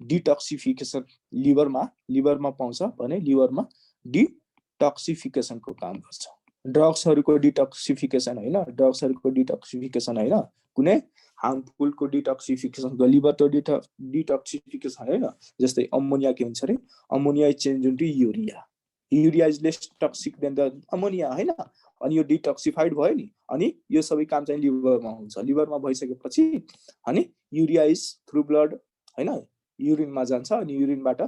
डिटक्सिफिकेसन लिभरमा पाउँछ भने लिभरमा डिटक्सिफिकेसनको काम गर्छ ड्रग्सहरुको डिटक्सिफिकेसन हैन कुनै हार्मफुलको डिटक्सिफिकेसन लिभरको डिटक्सिफिकेसन हैन जस्तै अमोनिया के हुन्छ रे ammonia change into urea is less toxic than the ammonia हैन अनि यो डिटक्सिफाइड भयो नि अनि यो सबै काम चाहिँ लिभरमा हुन्छ लिभरमा भइसकेपछि अनि यूरिया इज थ्रु ब्लड हैन युरिनमा जान्छ अनि युरिनबाट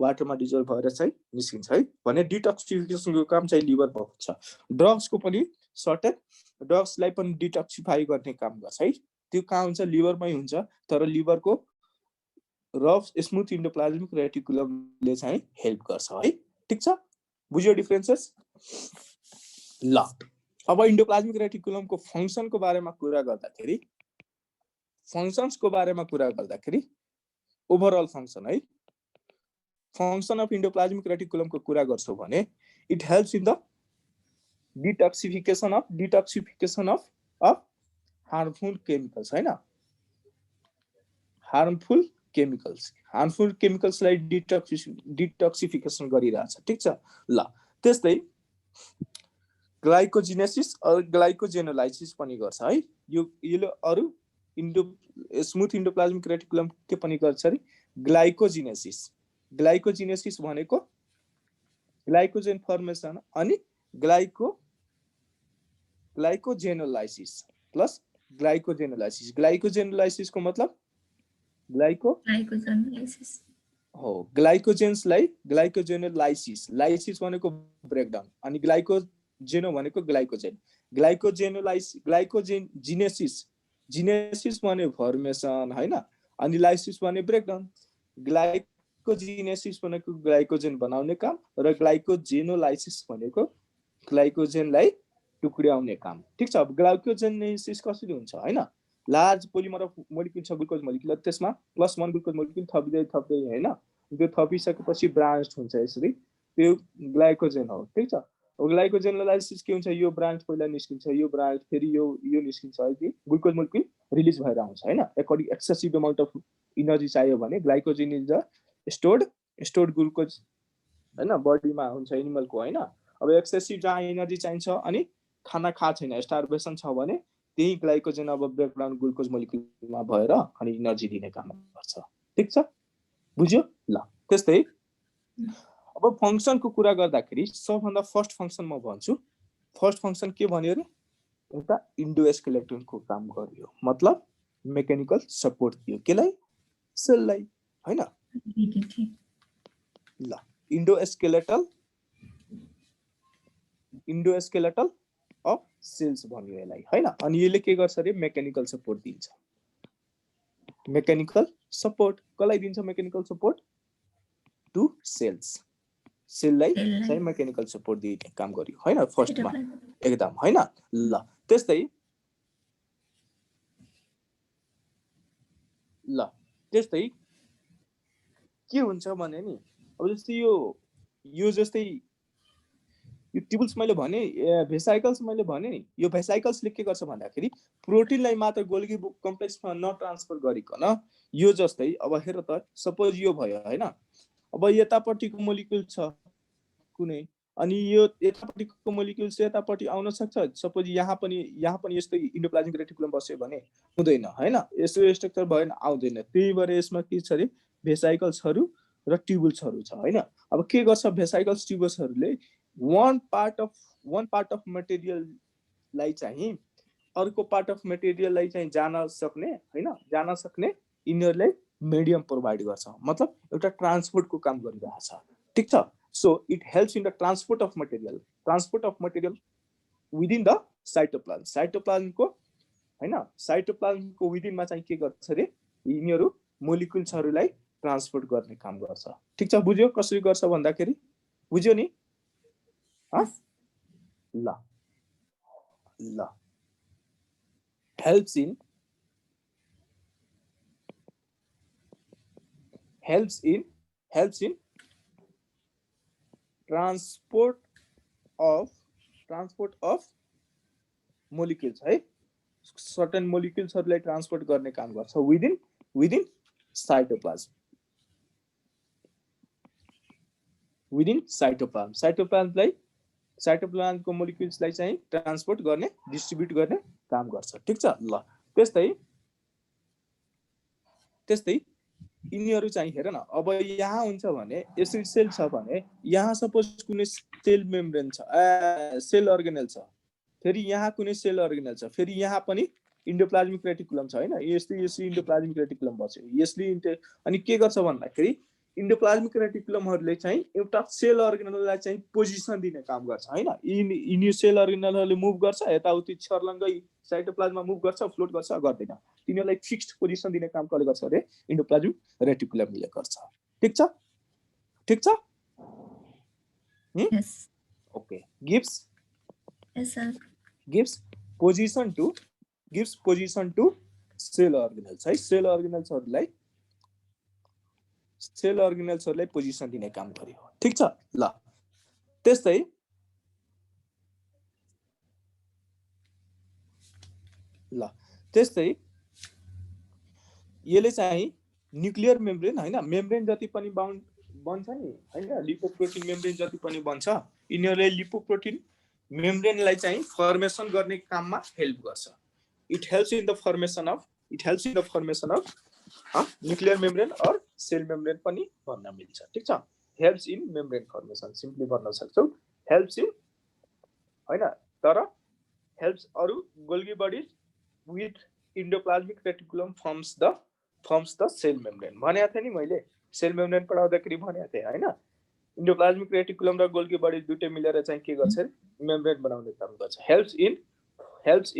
वाटरमा डिजल्भ भएर चाहिँ निस्किन्छ है भने डिटक्सिफिकेसनको काम चाहिँ लिभर भएको छ ड्रग्सको पनि सर्टेन ड्रग्सलाई पनि डिटक्सिफाई गर्ने काम गर्छ है त्यो कहाँ हुन्छ लिभरमै हुन्छ तर लिभरको रफ स्मुथ इन्डोप्लाज्मिक रेटिकुलमले चाहिँ हेल्प गर्छ है ठीक छ बुझ्यो डिफरेन्सेस ल अब इन्डोप्लाज्मिक रेटिकुलमको फंक्सनको बारेमा कुरा गर्दाखेरि ओभरअल फंक्सन है फंक्सन अफ इन्डोप्लाज्मिक रेटिकुलमको कुरा गर्छौ भने it helps in the detoxification of harmful chemicals हैन हार्मफुल केमिकल्सलाई डिटक्सिफिकेसन गरिरहेछ ठीक छ ल त्यस्तै ग्लाइकोजेनेसिस और ग्लाइकोजेनोलाइसिस पनि गर्छ है यो अरु स्मुथ इन्डोप्लाज्मिक रेटिकुलम के पनि गर्छ रे ग्लाइकोजेनेसिस भनेको ग्लाइकोजेन फर्मेसन अनि ग्लाइकोजेनोलाइसिस प्लस ग्लाइकोजेनोलाइसिस को मतलब ग्लाइकोजेनोलाइसिस हो ग्लाइकोजेन्सलाई ग्लाइकोजेनोलाइसिस भनेको ब्रेकडाउन अनि ग्लाइकोजेनो भनेको ग्लाइकोजेनेसिस भने फर्मेसन हैन अनि लाइसिस भने ब्रेकडाउन ग्लाइकोजेनेसिस भनेको ग्लाइकोजेन बनाउने काम र ग्लाइकोजेनोलाइसिस भनेको ग्लाइकोजेनलाई टुक्र्याउने काम ठीक छ अब ग्लाइकोजेनेसिस कसरी हुन्छ हैन लार्ज पोलिमर अफ मोलिक्युल छ ग्लुकोज मोलिक्युल त्यसमा +1 ग्लुकोज मोलिक्युल थप्दै हैन त्यो थपिसकेपछि ब्रान्च हुन्छ यसरी त्यो ग्लाइकोजेन हो ठीक छ अब ग्लाइकोजेनोलाइसिस के हुन्छ यो ब्रान्च पहिला निस्किन्छ यो ब्रान्च फेरि यो निस्किन्छ है ग्लुकोज मोलिक्युल रिलिज भएर आउँछ हैन according excessive amount of energy चाहियो भने glycogen is the stored glucose हैन बडीमा हुन्छ एनिमलको हैन अब एक्सेसिभ जहाँ एनर्जी चाहिन्छ अनि खाना खा छैन स्टार्भेसन छ भने त्यही ग्लाइकोजेन अब ब्रेकडाउन ग्लुकोज मोलिक्युलमा भएर अनि एनर्जी दिने काम गर्छ ठीक छ बुझ्यो ल त्यस्तै अब फंक्सनको कुरा गर्दाखेरि सबभन्दा फर्स्ट फंक्सन म भन्छु फर्स्ट फंक्सन के भन्यो रे एउटा इन्डोस्केलेटनको काम गर्यो मतलब मेकानिकल सपोर्ट दियो केलाई सेललाई हैन ल इन्डोस्केलेटल अफ सेल्स भन्यो यसलाई हैन अनि यसले के गर्छ रे मेकानिकल सपोर्ट दिन्छ मेकानिकल सपोर्ट कसलाई दिन्छ मेकानिकल सपोर्ट टु सेल्स सेललाई चाहिँ मेकानिकल सपोर्ट दिने काम गर्यो हैन फर्स्टमा एकदम हैन ल त्यस्तै के हुन्छ भने नि अब जस्तै यो जस्तै यो टिबल्स मैले भने भेसाइकल्स मैले भने नि यो भेसाइकल्सले के गर्छ भन्दाखेरि प्रोटिनलाई मात्र गोल्गी कम्प्लेक्समा नट्रान्सफर गरिकन यो जस्तै अब हेर त सपोज यो भयो हैन अब यतापट्टिको मोलिक्युल छ कुनै अनि यो यतापट्टिको मोलिक्युल चाहिँ यतापट्टि आउन सक्छ सपोज यहाँ पनि यस्तै इन्डोप्लाज्मिक रेटिकुलम बस्यो भने हुँदैन हैन यस्तो स्ट्रक्चर भएन आउँदैन त्यही भएर यसमा के छ रे भेसाइकल्सहरु र ट्युबल्सहरु छ हैन अब के गर्छ भेसाइकल्स ट्युबल्सहरुले one part of material लाई चाहिँ अर्को पार्ट अफ मटेरियल लाई चाहिँ जान सक्ने यिनीहरुले मिडियम प्रोवाइड गर्छ मतलब एउटा ट्रान्सपोर्टको काम गरिरहेछ ठीक छ so it helps in the transport of material within the साइटोप्लाज्मको हैन साइटोप्लाज्मको विदिनमा चाहिँ के गर्छ रे यिनीहरु मोलिक्युल्सहरुलाई ट्रान्सपोर्ट गर्ने काम गर्छ ठीक छ बुझ्यो कसरी गर्छ भन्दाखेरि बुझ्यो नि ल helps in transport of molecules है certain molecules हरुलाई ट्रान्सपोर्ट गर्ने काम गर्छ within साइटोप्लाज्मको मोलिक्युल्सलाई चाहिँ ट्रान्सपोर्ट गर्ने डिस्ट्रिब्युट गर्ने काम गर्छ ठीक छ ल त्यस्तै यिनीहरु चाहिँ हेर न अब यहाँ हुन्छ भने एसिड सेल छ भने यहाँ सपोज कुनै सेल मेम्ब्रेन छ सेल अर्गेनेल छ फेरि यहाँ कुनै सेल अर्गेनेल छ फेरि यहाँ पनि इन्डोप्लाज्मिक रेटिकुलम छ हैन यसले इन्डोप्लाज्मिक रेटिकुलम बस्यो यसले अनि के गर्छ भन्दाखेरि इन्डोप्लाज्मिक रेटिकुलमहरुले चाहिँ एउटा सेल अर्गेनेललाई चाहिँ पोजिसन दिने काम गर्छ हैन यिनी सेल अर्गेनेलहरुले मुभ गर्छ यताउति छर्लङ्गै साइटोप्लाज्ममा मुभ गर्छ फ्लोट गर्छ गर्दैन तिनीहरुलाई फिक्स्ड पोजिसन दिने काम कसले गर्छ रे इन्डोप्लाज्मिक रेटिकुलमले गर्छ ठीक छ Yes. Okay. Gives Yes, sir. gives position to cell organelles है सेल अर्गेनेल्सहरुलाई पोजिसन दिने काम गर्यो ठीक छ ल त्यस्तै यसले चाहिँ न्यूक्लियर मेम्ब्रेन हैन मेम्ब्रेन जति पनि बन्छ नि हैन लिपोप्रोटिन मेम्ब्रेन जति पनि बन्छ यिनीहरुले लिपोप्रोटिन मेम्ब्रेनलाई चाहिँ फर्मेसन गर्ने काममा हेल्प गर्छ it helps in the formation of nuclear membrane और सेल मेम्ब्रेन पनि भन्न मिल्छ ठीक छ helps in membrane formation simply भन्न सक्छौ हेल्प्स इन हैन तर हेल्प्स अरु Golgi bodies with endoplasmic reticulum forms the cell membrane भनेको थिएँ नि मैले सेल मेम्ब्रेन पढाउँदाखेरि भनेको थिएँ हैन इन्डोप्लाज्मिक रेटिकुलम र गोल्गी बडीज दुटै मिलेर चाहिँ के गर्छ मेम्ब्रेन बनाउने काम गर्छ helps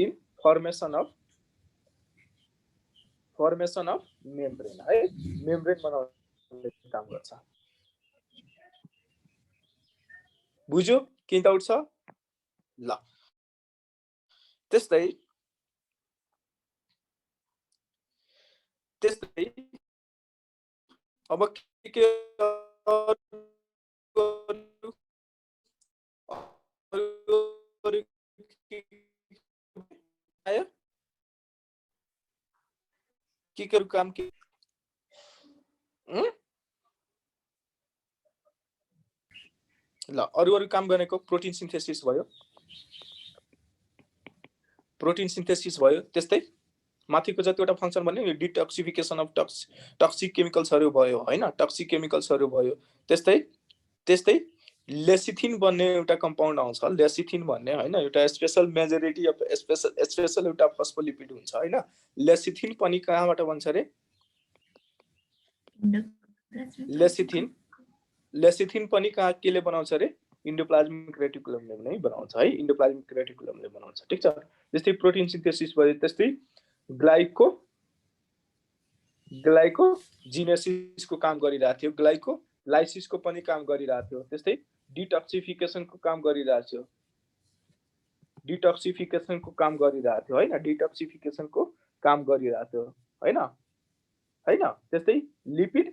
in formation of membrane है मेम्ब्रेन बनाउने काम गर्छ बुझ्यो के डाउट छ ल त्यस्तै अब के काम के ल अरु काम गरेको प्रोटिन सिन्थेसिस भयो, त्यस्तै माथिको जतिवटा फंक्सन भन्ने यो डिटक्सिफिकेसन अफ टक्सिक केमिकल्सहरु भयो हैन, टक्सिक केमिकल्सहरु भयो। त्यस्तै लेसिथिन भन्ने एउटा कम्पाउन्ड आउँछ, लेसिथिन भन्ने हैन, एउटा स्पेशल मेजोरिटी अफ स्पेशल एउटा फस्फोलिपिड हुन्छ हैन। लेसिथिन पनि कहाँबाट बन्छ रे? लेसिथिन पनि कहाँ केले बनाउँछ रे? इन्डोप्लाज्मिक रेटिकुलमले नै बनाउँछ है, इन्डोप्लाज्मिक रेटिकुलमले बनाउँछ। ठीक छ, जस्तै प्रोटिन सिन्थेसिस भयो, त्यस्तै ग्लाइकोजिनेसिसको काम गरिरहेको थियो, ग्लाइकोलाइसिसको पनि काम गरिरहेको थियो, त्यस्तै डिटक्सिफिकेसनको काम गरिरहेको थियो, हैन, डिटक्सिफिकेसनको काम गरिरहेको थियो हैन, त्यस्तै लिपिड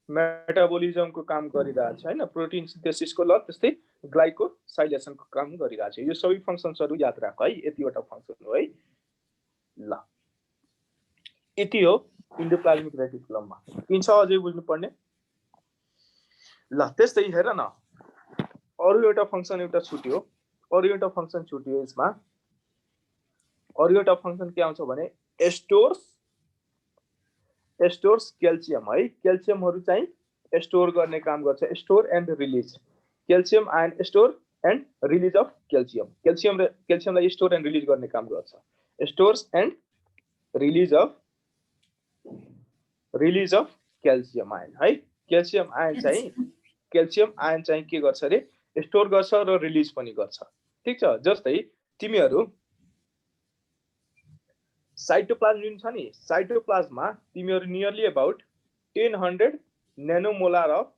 मेटाबोलिजमको काम गरिरहेको छ हैन, प्रोटिन सिन्थेसिसको, ल त्यस्तै ग्लाइकोसाइलेसनको काम गरिरहेको छ। यो सबै फंक्सन्सहरु याद राख है, यतिवटा फंक्सन हो है। ल यति हो इन्डोप्लाज्मिक रेटिकुलममा। किन छ अझै बुझ्नु पर्ने? ल त्यस्तै हेर न, अरु एउटा फंक्सन एउटा छुट्यो, यसमा अरु एउटा फंक्सन के आउँछ भने स्टोर्स क्याल्सियम है, क्याल्सियमहरु चाहिँ स्टोर गर्ने काम गर्छ, store and release, calcium ion store and release of क्याल्सियमलाई स्टोर एन्ड रिलिज गर्ने काम गर्छ, stores and release of calcium ion है। क्याल्सियम आयन चाहिँ के गर्छ रे? स्टोर गर्छ र रिलिज पनि गर्छ। ठीक छ, जस्तै तिमीहरु साइटोप्लाज्म जुन छ नि, साइटोप्लाज्ममा तिमीहरु nearly about 1000 nanomolar of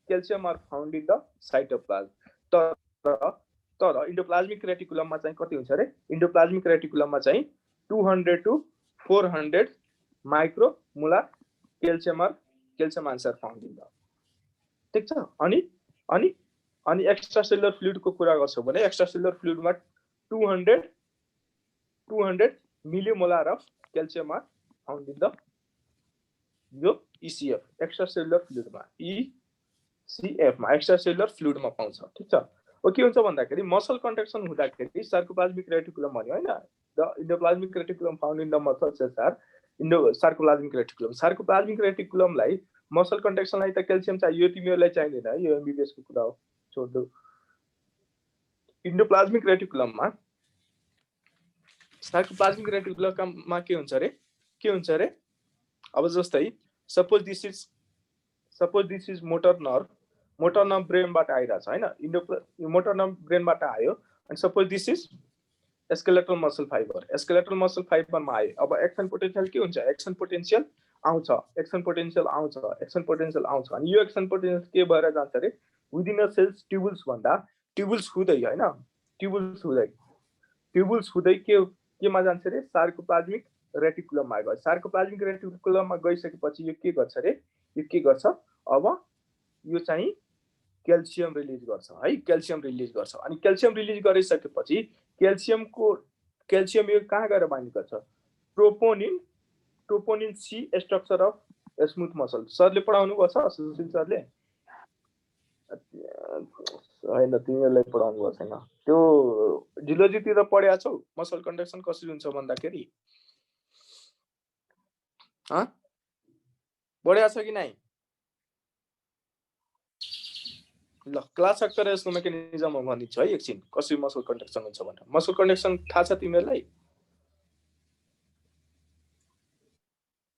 calcium are found in the cytoplasm. तर इन्डोप्लाज्मिक रेटिकुलममा चाहिँ कति हुन्छ रे? इन्डोप्लाज्मिक रेटिकुलममा चाहिँ 200 to 400 micromolar calcium ions are found in the. ठीक छ, अनि एक्स्ट्रासेलुलर फ्लुइडको कुरा गर्छौ भने एक्स्ट्रासेलुलर फ्लुइडमा 200 millimolar of calcium are found in the यो ECF एक्स्ट्रासेलुलर फ्लुइडमा, ECF मा एक्स्ट्रासेलुलर फ्लुइडमा पाउँछ। ठीक छ, ओ के हुन्छ भन्दाखेरि मसल कन्ट्राक्सन हुँदाखेरि सार्कोप्लाज्मिक रेटिकुलम भन्यो हैन, the endoplasmic reticulum found in the muscle cells are sarcoplasmic reticulum. Sarcoplasmic रेटिकुलमलाई मसल कन्ट्राक्सनलाई त क्याल्सियम चाहियो, तिमीहरुलाई चाहिदैन है, यो एमबीबीएस को कुरा हो, छोड दो। इन्डोप्लाज्मिक रेटिकुलममा सार्कोप्लाज्मिक रेटिकुलममा के हुन्छ रे? अब जस्तै suppose this is motor nerve ब्रेनबाट आइराछ हैन, मोटर नर्भ ब्रेनबाट आयो, अनि suppose this is skeletal muscle फाइबरमा आयो। अब एक्सन पोटेन्शियल के हुन्छ? एक्सन पोटेन्शियल आउँछ, अनि यो एक्सन पोटेन्शियल के भएर जान्छ रे? विदिन अ सेल्स ट्युबुल्स भन्दा ट्युबुल्स हुँदै हैन, ट्युबुल्स हुँदै केमा जान्छ रे? सार्कोप्लाज्मिक रेटिकुलममा गयो। सार्कोप्लाज्मिक रेटिकुलममा गइसकेपछि यो के गर्छ रे? अब यो चाहिँ क्याल्सियम रिलिज गर्छ है, क्याल्सियम रिलिज गर्छ। अनि क्याल्सियम रिलिज गरिसकेपछि क्याल्सियम यो कहाँ गएर बाइन्ड गर्छ? Troponin C structure of smooth muscle. सरले पढाउनु भएको छ, सुशील सरले हैन, तिमीहरुलाई पढाउनु भएको छैन। त्यो जियोलोजीतिर पढ्या छौ मसल कन्ट्राक्सन कसरी हुन्छ भन्दाखेरि? पढ्या छ कि नै? ल क्लास सकेर यसको मेकानिजम भनिदिन्छु है एकछिन, कसरी मसल कन्ट्राक्सन हुन्छ भनेर। मसल कन्ट्राक्सन थाहा छ तिमीहरुलाई?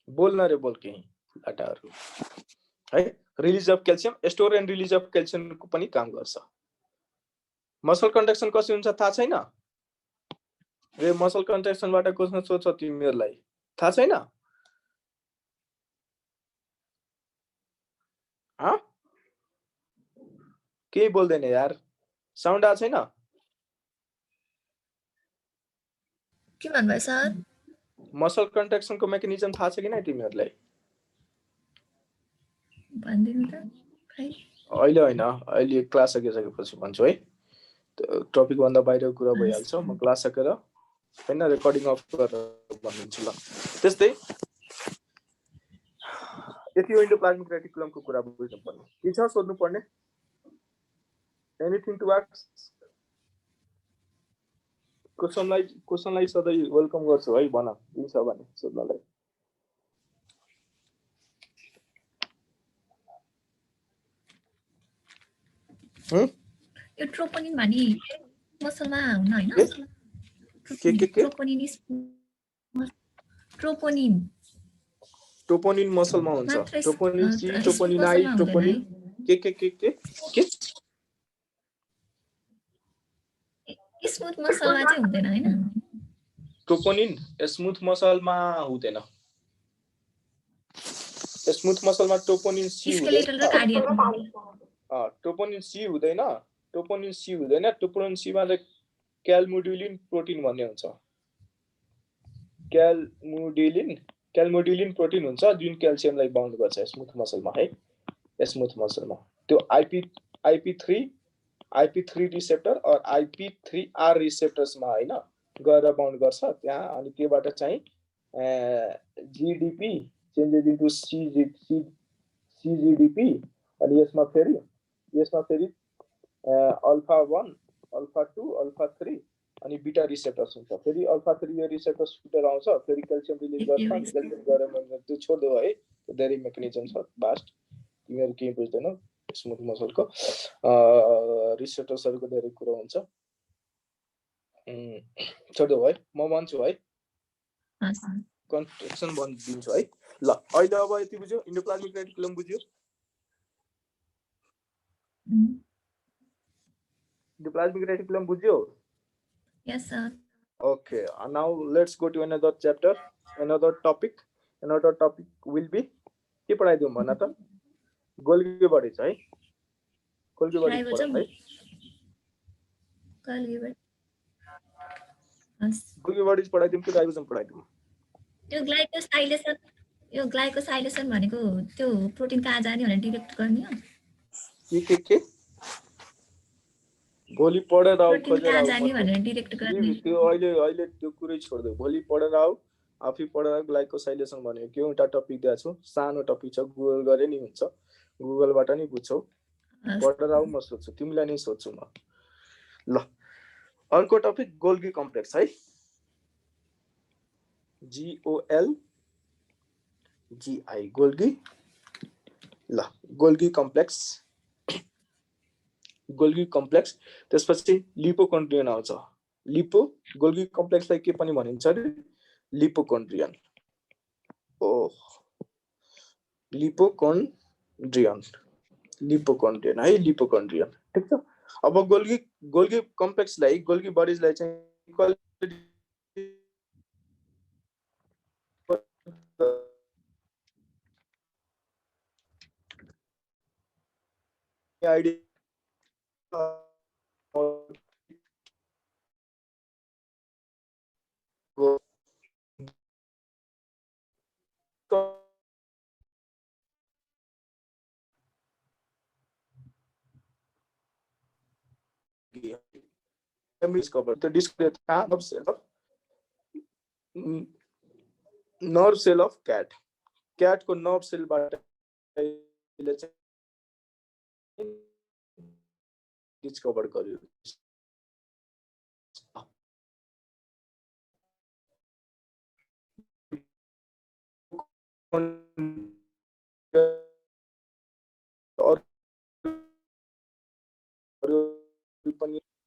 बोल्न रे, बोल केही डाटाहरु है। Release of calcium, store and release of क्याल्सियमको पनि काम गर्छ। मसल कन्ट्राक्सन कसरी हुन्छ थाहा छैन रे? मसल कन्ट्राक्सनबाट क्वेशन सोध्छ तिमीहरुलाई, थाहा छैन? केही बोल्दैन यार, साउन्ड आ छैन? के भन्नुभयो सर? मसल कन्ट्राक्सनको मेकानिजम थाहा छ कि नै तिमीहरुलाई? भन्दिनु त खै। अहिले हैन, अहिले क्लास सकिसकेपछि भन्छु है, टपिक भन्दा बाहिरको कुरा भइहाल्छ। म क्लास सकेर हैन रेकर्डिङ अफ गरेर भन्दिन्छु ल। त्यस्तै यति हो इन्डोप्लाज्मिक रेटिकुलमको कुरा बुझ्नुपर्ने। के छ सोध्नु पर्ने? Anything to ask? क्वेसनलाई सधैँ वेलकम गर्छु है, भन दिन्छ भने सोध्नलाई। यो ट्रोपोनिन भने मसलमा हुन हैन? के ट्रोपोनिन ट्रोपोनिन मसलमा हुन्छ। Troponin C, troponin I, troponin के स्मुथ मसलमा चाहिँ हुँदैन हैन? ट्रोपोनिन स्मुथ मसलमा हुँदैन। स्मुथ मसलमा ट्रोपोनिन सी स्केलेटल र कार्डियक। ट्रोपोनिन सी हुँदैन। ट्रोपोनिन सी मा चाहिँ क्यालमुडिलिन प्रोटिन भन्ने हुन्छ। क्यालमुडिलिन प्रोटिन हुन्छ जुन क्याल्सियमलाई बाउन्ड गर्छ स्मुथ मसलमा है। स्मुथ मसलमा त्यो IP3 रिसेप्टर और IP3R रिसेप्टर्समा हैन गएर बाउन्ड गर्छ त्यहाँ। अनि त्योबाट चाहिँ GDP चेन्जेस इन्टु CGDP अनि यसमा फेरि अल्फा 1 अल्फा 2 अल्फा 3 अनि बीटा रिसेप्टर्स हुन्छ। फेरि अल्फा 3 यो रिसेप्टर छुटेर आउँछ, फेरि क्याल्सियम रिलिज गर्छ। क्याल्सियम गरेर त्यो छोड्दियो है। धेरै मेकानिजम छ भास्ट, तिमीहरु केही बुझ्दैनौ स्मुथ मसलको रिसेप्टर्सहरुको धेरै कुरा हुन्छ। छोड्दियो है, म भन्छु है, कन्ट्रेक्सन भनिदिन्छु है। ल अहिले अब यति बुझ्यो, इन्डोप्लाज्मिक रेटिकुलम बुझ्यो। इन्डोप्लाज्मिक रेटिकुलम बुझ्यो? Yes sir. Okay, now let's go to another chapter, another topic. Another topic will be के पढाइदिउँ भन त? गोल्गी बडीज है। गोल्गी बडीज पढाउँ है। गोल्गी बडीज पढाइदिउँ कि राइबोसोम पढाइदिउँ? यो ग्लाइकोसाइलेसन भनेको त्यो प्रोटिन कहाँ जाने भनेर डिटेक्ट गर्ने हो? के भोलि पढेर आऊ, खोजेर आऊ त्यो अहिले त्यो कुरै छोड्दियो। भोलि पढेर आऊ, आफै पढेर ग्लाइकोसाइलेसन भनेको के एउटा टपिक दिएको छु, सानो टपिक छ, गुगल गरे नि हुन्छ, गुगलबाट नि बुझ्छौ। पढेर आऊ, म सोध्छु, तिमीलाई नै सोध्छु म। ल अर्को टपिक गोल्गी कम्प्लेक्स है। GOLGI Golgi. ल गोल्गी कम्प्लेक्स त्यसपछि लिपोकोन्ड्रियन आउँछ। गोल्गी कम्प्लेक्सलाई के पनि भनिन्छ रे? लिपोकोन्ड्रियन। लिपोकोन्ड्रियन है, लिपोकोन्ड्रियन। ठीक छ। अब गोल्गी कम्प्लेक्सलाई, गोल्गी बडीजलाई चाहिँ idea nerve cell of cat को नर्भ सेलबाट डिस्कभर गर्यो।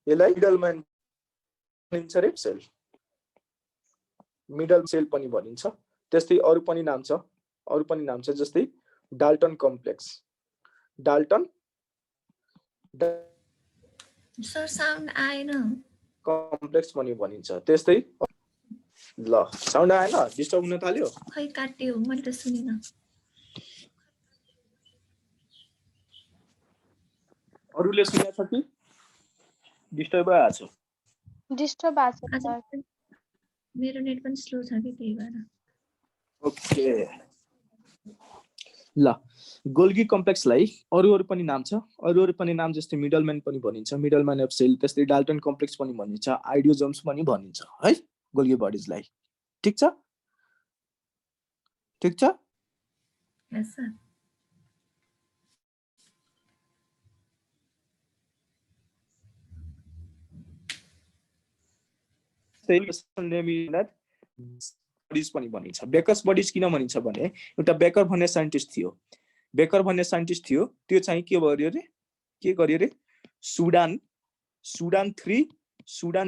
यसलाई मिडलम्यान भनिन्छ रे सेल, मिडल सेल पनि भनिन्छ। त्यस्तै अरु पनि नाम छ जस्तै डाल्टन कम्प्लेक्स, सर साउन्ड आएन, कम्प्लेक्स पनि भनिन्छ। त्यस्तै ल साउन्ड आएन, डिस्टर्ब हुन थाल्यो, खै काट्यो, मैले त सुनिन। अरुले सुनेछ कि डिस्टर्ब आछ? डिस्टर्ब आछ सर, मेरो नेट पनि स्लो छ कि त्यही भएर। ओके ल गोल्गी कम्प्लेक्सलाई अरु पनि नाम छ। अरु पनि नाम जस्तै मिडलम्यान पनि भनिन्छ, मिडलम्यान अफ सेल। त्यस्तै डाल्टन कम्प्लेक्स पनि भनिन्छ, आइडियोजोम्स पनि भनिन्छ है गोल्गी बडीजलाई। ठीक छ? Yes, sir. बडिज पनि भनिन्छ। बेकर्स बडिज किन भनिन्छ भने एउटा बेकर भन्ने साइन्टिस्ट थियो। बेकर भन्ने साइन्टिस्ट थियो, त्यो चाहिँ के गर्यो रे, के गर्यो रे, सुडान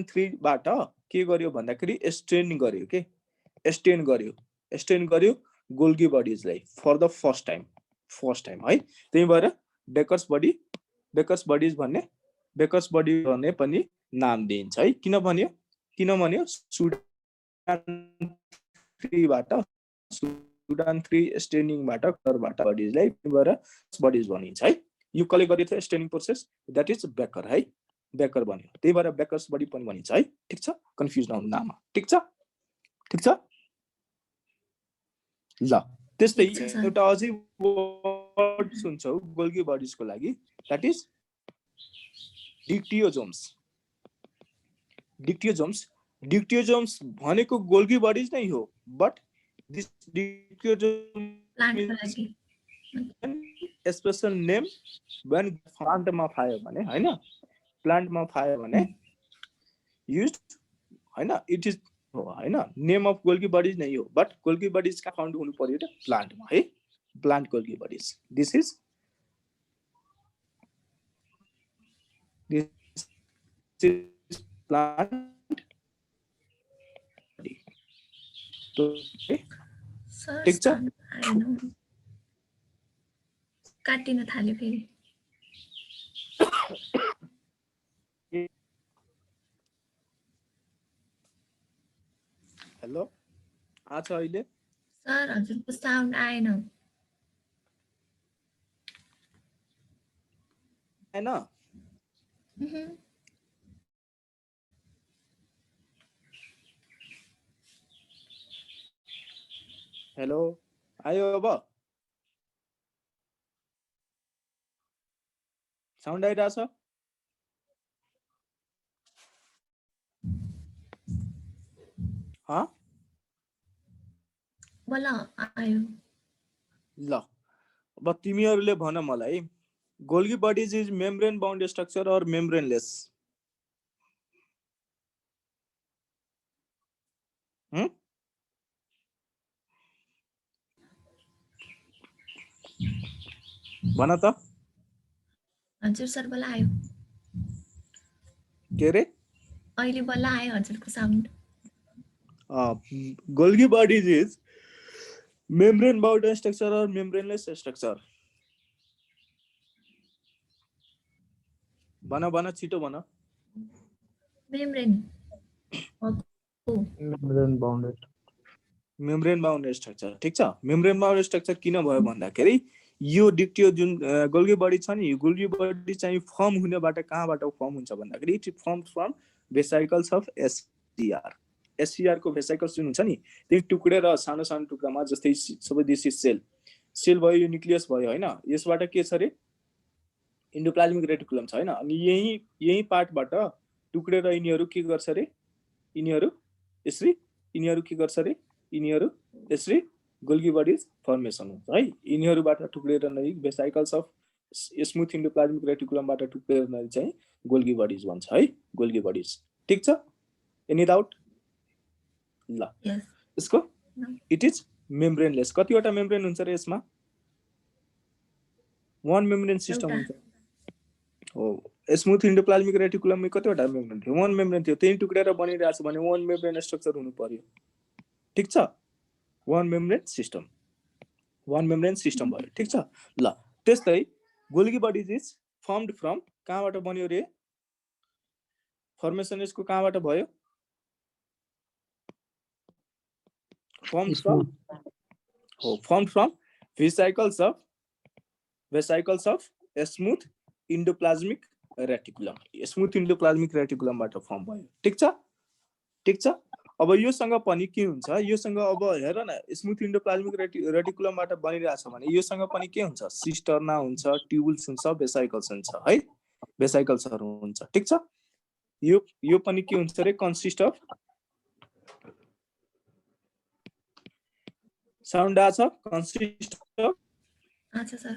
3 बाट के गर्यो भन्दाखेरि स्टेन गर्यो के, स्टेन गर्यो गोल्गी बडिजलाई फर द फर्स्ट टाइम है। त्यही भएर बेकर्स बडिज भन्ने पनि नाम दिइन्छ है। किन भन्यो सुडान 3 स्टेनिङबाट बडिजलाई बडिज भनिन्छ है। यो कसले गरेको थियो staining process, that is baker है, बेकर भन्यो। त्यही भएर बेकर्स बडी पनि भनिन्छ है। ठिक छ, कन्फ्युज नहुनु नाममा। ठिक छ ल। त्यस्तै एउटा अझै वर्ड सुन्छौ गोल्गी बडिजको लागि, द्याट इज डिक्टियोजोम्स भनेको गोल्गी बडिज नै हो, but this dictyosome special name when प्लान्टमा पायो भने हैन, प्लान्टमा पायो भने युज हैन, इट इज हैन, नेम अफ गोल्गी बडिज नै हो, बट गोल्गी बडिज का फाउन्ड हुनु पर्यो त प्लान्टमा है, plant Golgi bodies. This is plant sir ठिक छ। काटिन थाल्यो फेरि। हेलो, आज अहिले सर हजुरको साउन्ड आएन। हेलो, आयो अब? साउन्ड आइरहेछ? बल्ल आयो। ल, अब तिमीहरूले भन मलाई, Golgi bodies is membrane bound structure और मेम्ब्रेनलेस? भन त। हजुर सर बल्ल आयो। के रे? अहिले बल्ल आयो हजुरको sound. Golgi bodies is membrane bound structure और मेम्ब्रेनलेस स्ट्रक्चर? भन छिटो भन। Membrane bound structure. ठिक छ, मेम्ब्रेन बाउन्ड स्ट्रक्चर किन भयो भन्दाखेरि यो डिक्टियो जुन गोल्गी बडी छ नि, यो गोल्गी बडी चाहिँ फर्म हुनेबाट कहाँबाट फर्म हुन्छ भन्दाखेरि it form from vesicles of SCR को भेसाइकल्स जुन हुन्छ नि, त्यो टुक्रेर सानो सानो टुक्रामा, जस्तै सबै देशी सेल भयो, यो न्युक्लियस भयो हैन, यसबाट के छ रे इन्डोप्लाज्मिक रेटिकुलम छ हैन, अनि यही पार्टबाट टुक्रेर यिनीहरू के गर्छ रे, यिनीहरू के गर्छ रे, यिनीहरू यसरी गोल्गी बडिज फर्मेसन हुन्छ है। यिनीहरूबाट टुक्रेर नै भेसाइकल्स अफ स्मुथ इन्डोप्लाज्मिक रेटिकुलमबाट टुक्रेर नै चाहिँ गोल्गी बडिज भन्छ है, गोल्गी बडिज। ठीक छ, एनी डाउट? ल, यसको इट इज मेम्ब्रेनलेस। कतिवटा मेम्ब्रेन हुन्छ रे यसमा? वन मेम्ब्रेन सिस्टम हुन्छ हो। स्मुथ इन्डोप्लाज्मिक रेटिकुलममा कतिवटा मेम्ब्रेन थियो? वन मेम्ब्रेन थियो। त्यही टुक्रेर बनिरहेछ भने वन मेम्ब्रेन स्ट्रक्चर हुनु पर्यो। ठीक छ, वन मेम्ब्रेन सिस्टम भयो। ठीक छ, ल त्यस्तै Golgi bodies is formed from, कहाँबाट बन्यो रे? फर्मेसन यसको कहाँबाट भयो? Form from vesicles of smooth endoplasmic reticulum. Smooth endoplasmic रेटिकुलमबाट फर्म भयो। ठीक छ। अब योसँग पनि के हुन्छ? योसँग अब हेर न, स्मुथ इन्डोप्लाज्मिक रेटिकुलमबाट बनिरहेछ भने योसँग पनि के हुन्छ? सिस्टर्ना हुन्छ, ट्युबुल्स हुन्छ, भेसाइकल्स हुन्छ है, भेसाइकल्सहरू हुन्छ। ठीक छ, यो पनि के हुन्छ रे? कन्सिस्ट अफ, साउन्ड आछ, कन्सिस्ट अफ अच्छा sir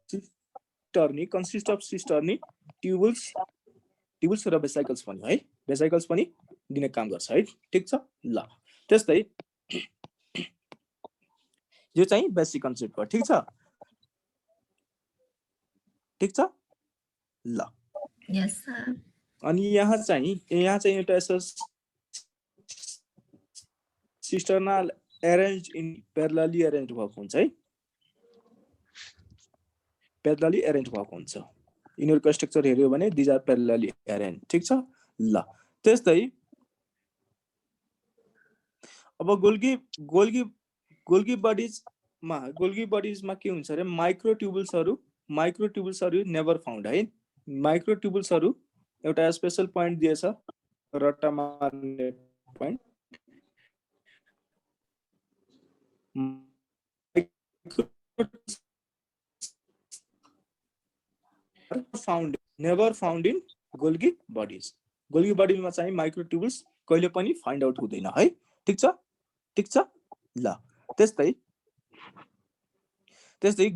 cisternae consist of cisternae tubules र भेसाइकल्स पनि है भेसाइकल्स पनि दिने काम गर्छ है ठीक छ ल त्यस्तै यो चाहिँ बेसिक कन्सेप्ट हो ठीक छ ल यस सर अनि यहाँ चाहिँ एउटा यसो cisternal arrange in parallelly arrange भएको हुन्छ है प्यारलली अरेन्ज भएको हुन्छ यिनीहरूको स्ट्रक्चर हेर्यो भने दिज आर प्यारलली अरेन्ज ठीक छ ल त्यस्तै अब गोल्गी बडिजमा के हुन्छ रे माइक्रोट्युबल्सहरु नेभर फाउन्ड है माइक्रोट्युबल्सहरु एउटा स्पेशल पोइन्ट दिएछ रट्टा मार्ने point never found in Golgi bodies मा चाहिँ माइक्रोट्युबल्स कहिले पनि फाइन्ड आउट हुँदैन है ठीक छ ल त्यस्तै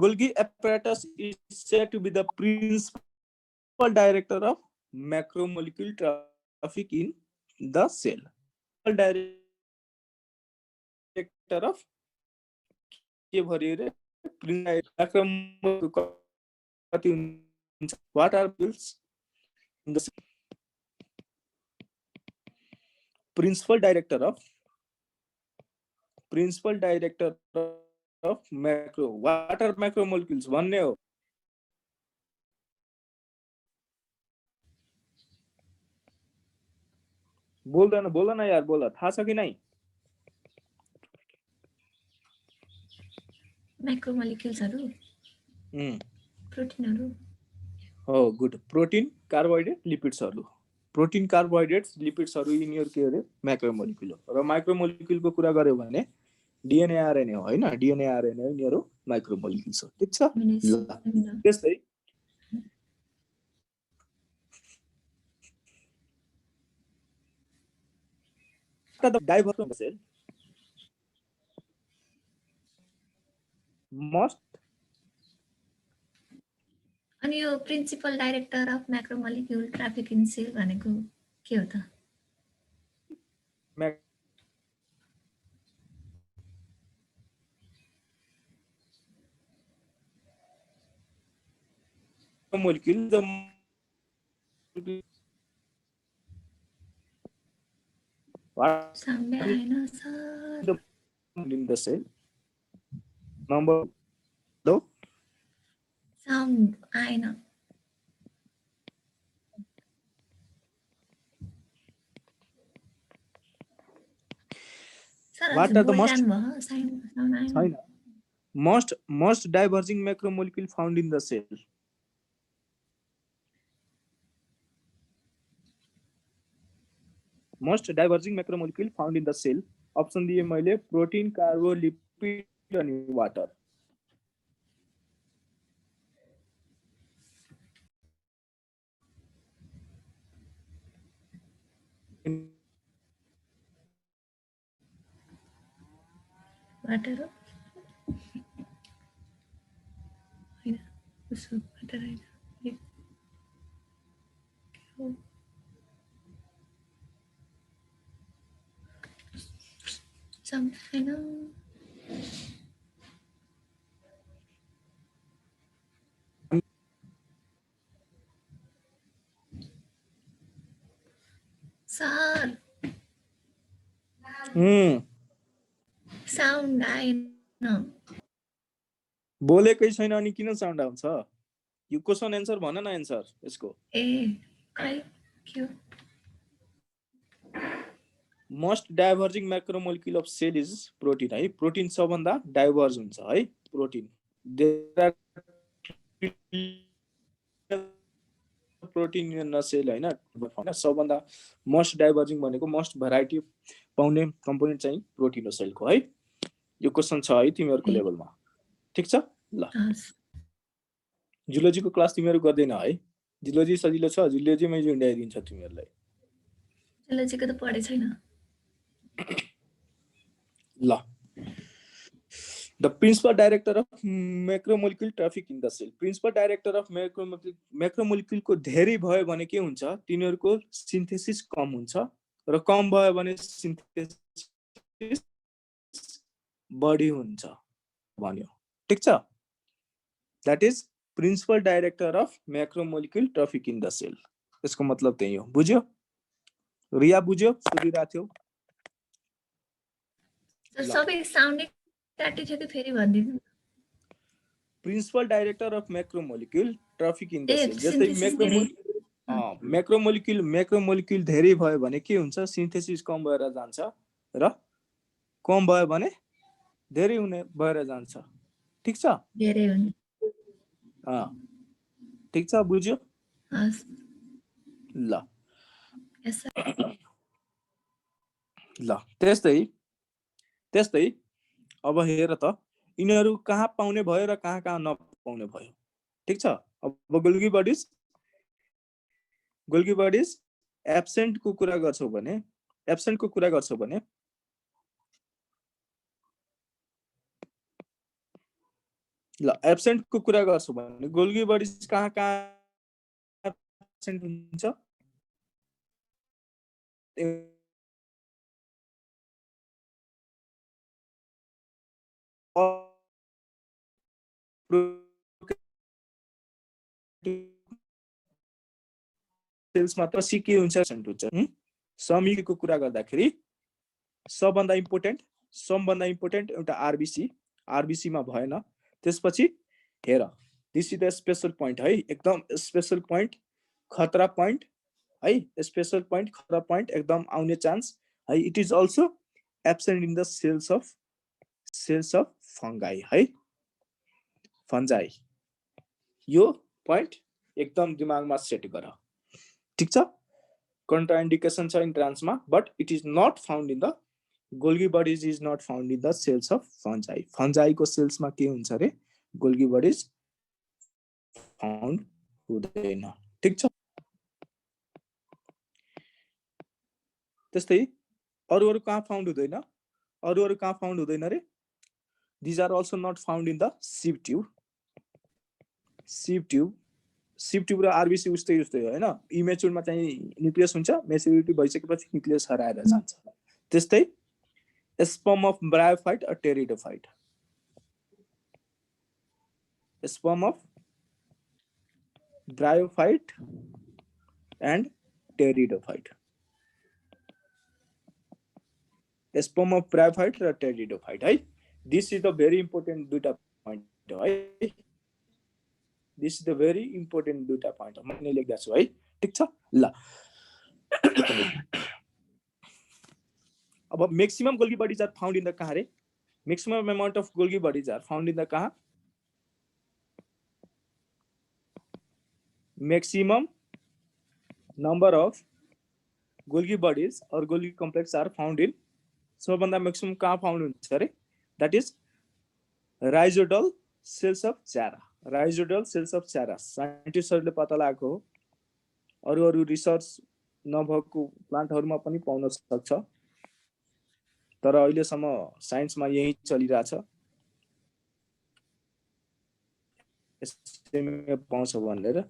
Golgi apparatus is said to be the principal director of macromolecule traffic in the cell director of के भरियो रे what are bills in the principal director of macro what are macromolecules भन्ने हो बोल्दैन यार बोल थाहा छ कि नै मैक्रोमोलिक्युल्सहरु प्रोटिनहरु हो गुड प्रोटिन कार्बोहाइड्रेट लिपिड्सहरु यिनीहरु के अरे मैक्रोमोलिक्युल हो र माइक्रोमोलिक्युलको कुरा गर्यो भने डीएनए आरएनए हो हैन डीएनए आरएनए यिनीहरु माइक्रोमोलिक्युल्स हो ठीक छ त्यस्तै the diversion cell most अनि यो principal director of macromolecule traffic in cell भनेको के हो त molecule the what सामने आएन sir in the cell number दो साउन्ड आएन what are the most diverging macromolecule found in the cell most diverging macromolecule found in the cell option दिए मैले प्रोटीन कार्बो लिपिड अनि वाटर वाटर हैन उसो water हैन हैन सर साउन्ड आएन बोलेकै छैन अनि किन साउन्ड आउँछ यो क्वेशन आन्सर भन न आन्सर यसको ए खै के हो most diverging macromolecule of cell is protein है प्रोटीन सबभन्दा डाइभर्ज हुन्छ है प्रोटीन प्रोटीन इन सेल हैन सबभन्दा मोस्ट डाइभर्जिङ भनेको मोस्ट भेराइटी पाउने कम्पोनेन्ट चाहिँ प्रोटीन हो सेलको है यो क्वेशन छ है तिमीहरुको लेभलमा ठीक छ ल जुलोजीको क्लास तिमीहरु गर्दैन है जुलोजी सजिलो छ जुलोजीमै जुन्डाइदिन्छ तिमीहरुलाई जुलोजीको त पढे छैन ल The principal director of macromolecule traffic in the cell. Principal director of macromolecule को धेरै भयो भने के हुन्छ, तिनीहरुको सिन्थेसिस कम हुन्छ र कम भयो भने सिन्थेसिस बढी हुन्छ भन्यो। ठीक छ? That is principal director of macromolecule traffic in the cell. यसको मतलब त्यही हो। बुझ्यो? रिया बुझ्यो? सुनिरा थियो? सबै साउन्डिङ काटी थियो कि फेरि भन्दिनु। Principal director of macromolecule traffic in the cell. जस्तै मैक्रोमोलिक्यूल धेरै भयो भने के हुन्छ, सिन्थेसिस कम भएर जान्छ र कम भयो भने धेरै हुने भएर जान्छ। ठीक छ? धेरै हुने। ठीक छ, बुझ्यो? हस्। ल यस सर। ल त्यस्तै अब हेर त यिनीहरु कहाँ पाउने भयो र कहाँ कहाँ नपाउने भयो। ठीक छ? अब गोल्गी बडीज एब्सेन्ट को कुरा गर्छौ भने ल एब्सेन्ट को कुरा गर्छौ भने गोल्गी बडीज कहाँ कहाँ एब्सेन्ट हुन्छ? सेल्स मात्र सिके हुन्छ समीको कुरा गर्दाखेरि सबभन्दा इम्पोर्टेन्ट एउटा आरबीसी मा भएन। त्यसपछि हेर, this is the special point है, एकदम स्पेशल पॉइंट, खतरा पॉइंट है, स्पेशल पॉइंट खतरा पॉइंट एकदम आउने चान्स है। It is also absent in the cells of fungi है, फंजाई। यो पॉइंट एकदम दिमागमा सेट गर। ठीक छ? कन्ट्राइन्डिकेसन छ इन्ट्रान्समा, but it is not found in the Golgi bodies is not found in the cells of fungi. Fungi को सेल्स मा के हुन्छ रे? गोल्गी बडीज फाउन्ड हुँदैन। ठीक छ? त्यस्तै अरु कहाँ फाउन्ड हुँदैन? अरु कहाँ फाउन्ड हुँदैन रे? These are also not found in the sieve tube र आरबीसी उस्तै हो हैन। इमेच्योर मा चाहिँ न्यूक्लियस हुन्छ, मेच्योरिटी भइसकेपछि न्यूक्लियस हराएर जान्छ। त्यस्तै sperm of bryophyte or pteridophyte, sperm of bryophyte and pteridophyte, sperm of bryophyte र टेरिडोफाइट है। This is the very important दुईटा point है। This is the very important दुईटा point मैले लेख्दा छु है। ठीक छ? ल अब maximum Golgi bodies are found in the कहाँ रे? Maximum amount of Golgi bodies are found in the कहाँ? Maximum number of Golgi bodies और Golgi complex are found in, सबभन्दा मैक्सिमम कहाँ फाउन्ड हुन्छ रे? That is rhizoidal cells of Chara. Rhizoidal cells of Chara. साइन्टिस्टहरुले पत्ता लगाएको हो। अरु रिसर्च नभएको प्लान्टहरुमा पनि पाउन सक्छ, तर अहिलेसम्म साइन्समा यही चलिरहेछ। यसैमा पाउँछ भनेर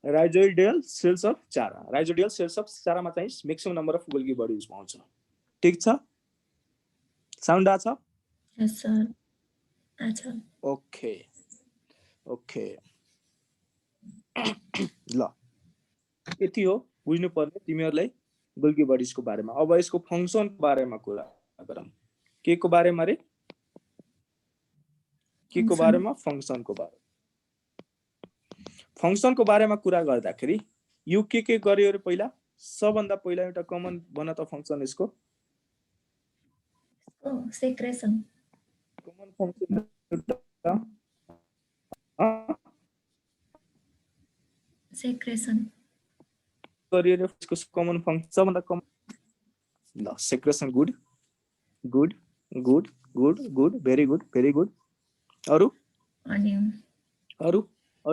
rhizoidal cells of Chara. Rhizoidal cells of Chara मा चाहिँ maximum number of Golgi bodies पाउँछ। ठीक छ? साउन्ड आछ? यस सर। अच्छा। ओके ल यति हो बुझ्नु पर्ने तिमीहरुलाई गोल्गी बडीज को बारेमा। अब यसको फंक्सन को बारेमा कुरा गरौँ। के को बारेमा रे? के को बारेमा? फंक्सन को बारेमा। फंक्सन को बारेमा कुरा गर्दाखेरि यो के गर्यो रे? पहिला सबभन्दा पहिला एउटा कमन बना त फंक्सन यसको सेक्रेसन। कमन फंक्सन सेक्रेसन गरियो रे यसको कमन फंक्सन सबभन्दा कमन। ल सेक्रेसन गुड भेरी गुड। अरु अनि अरु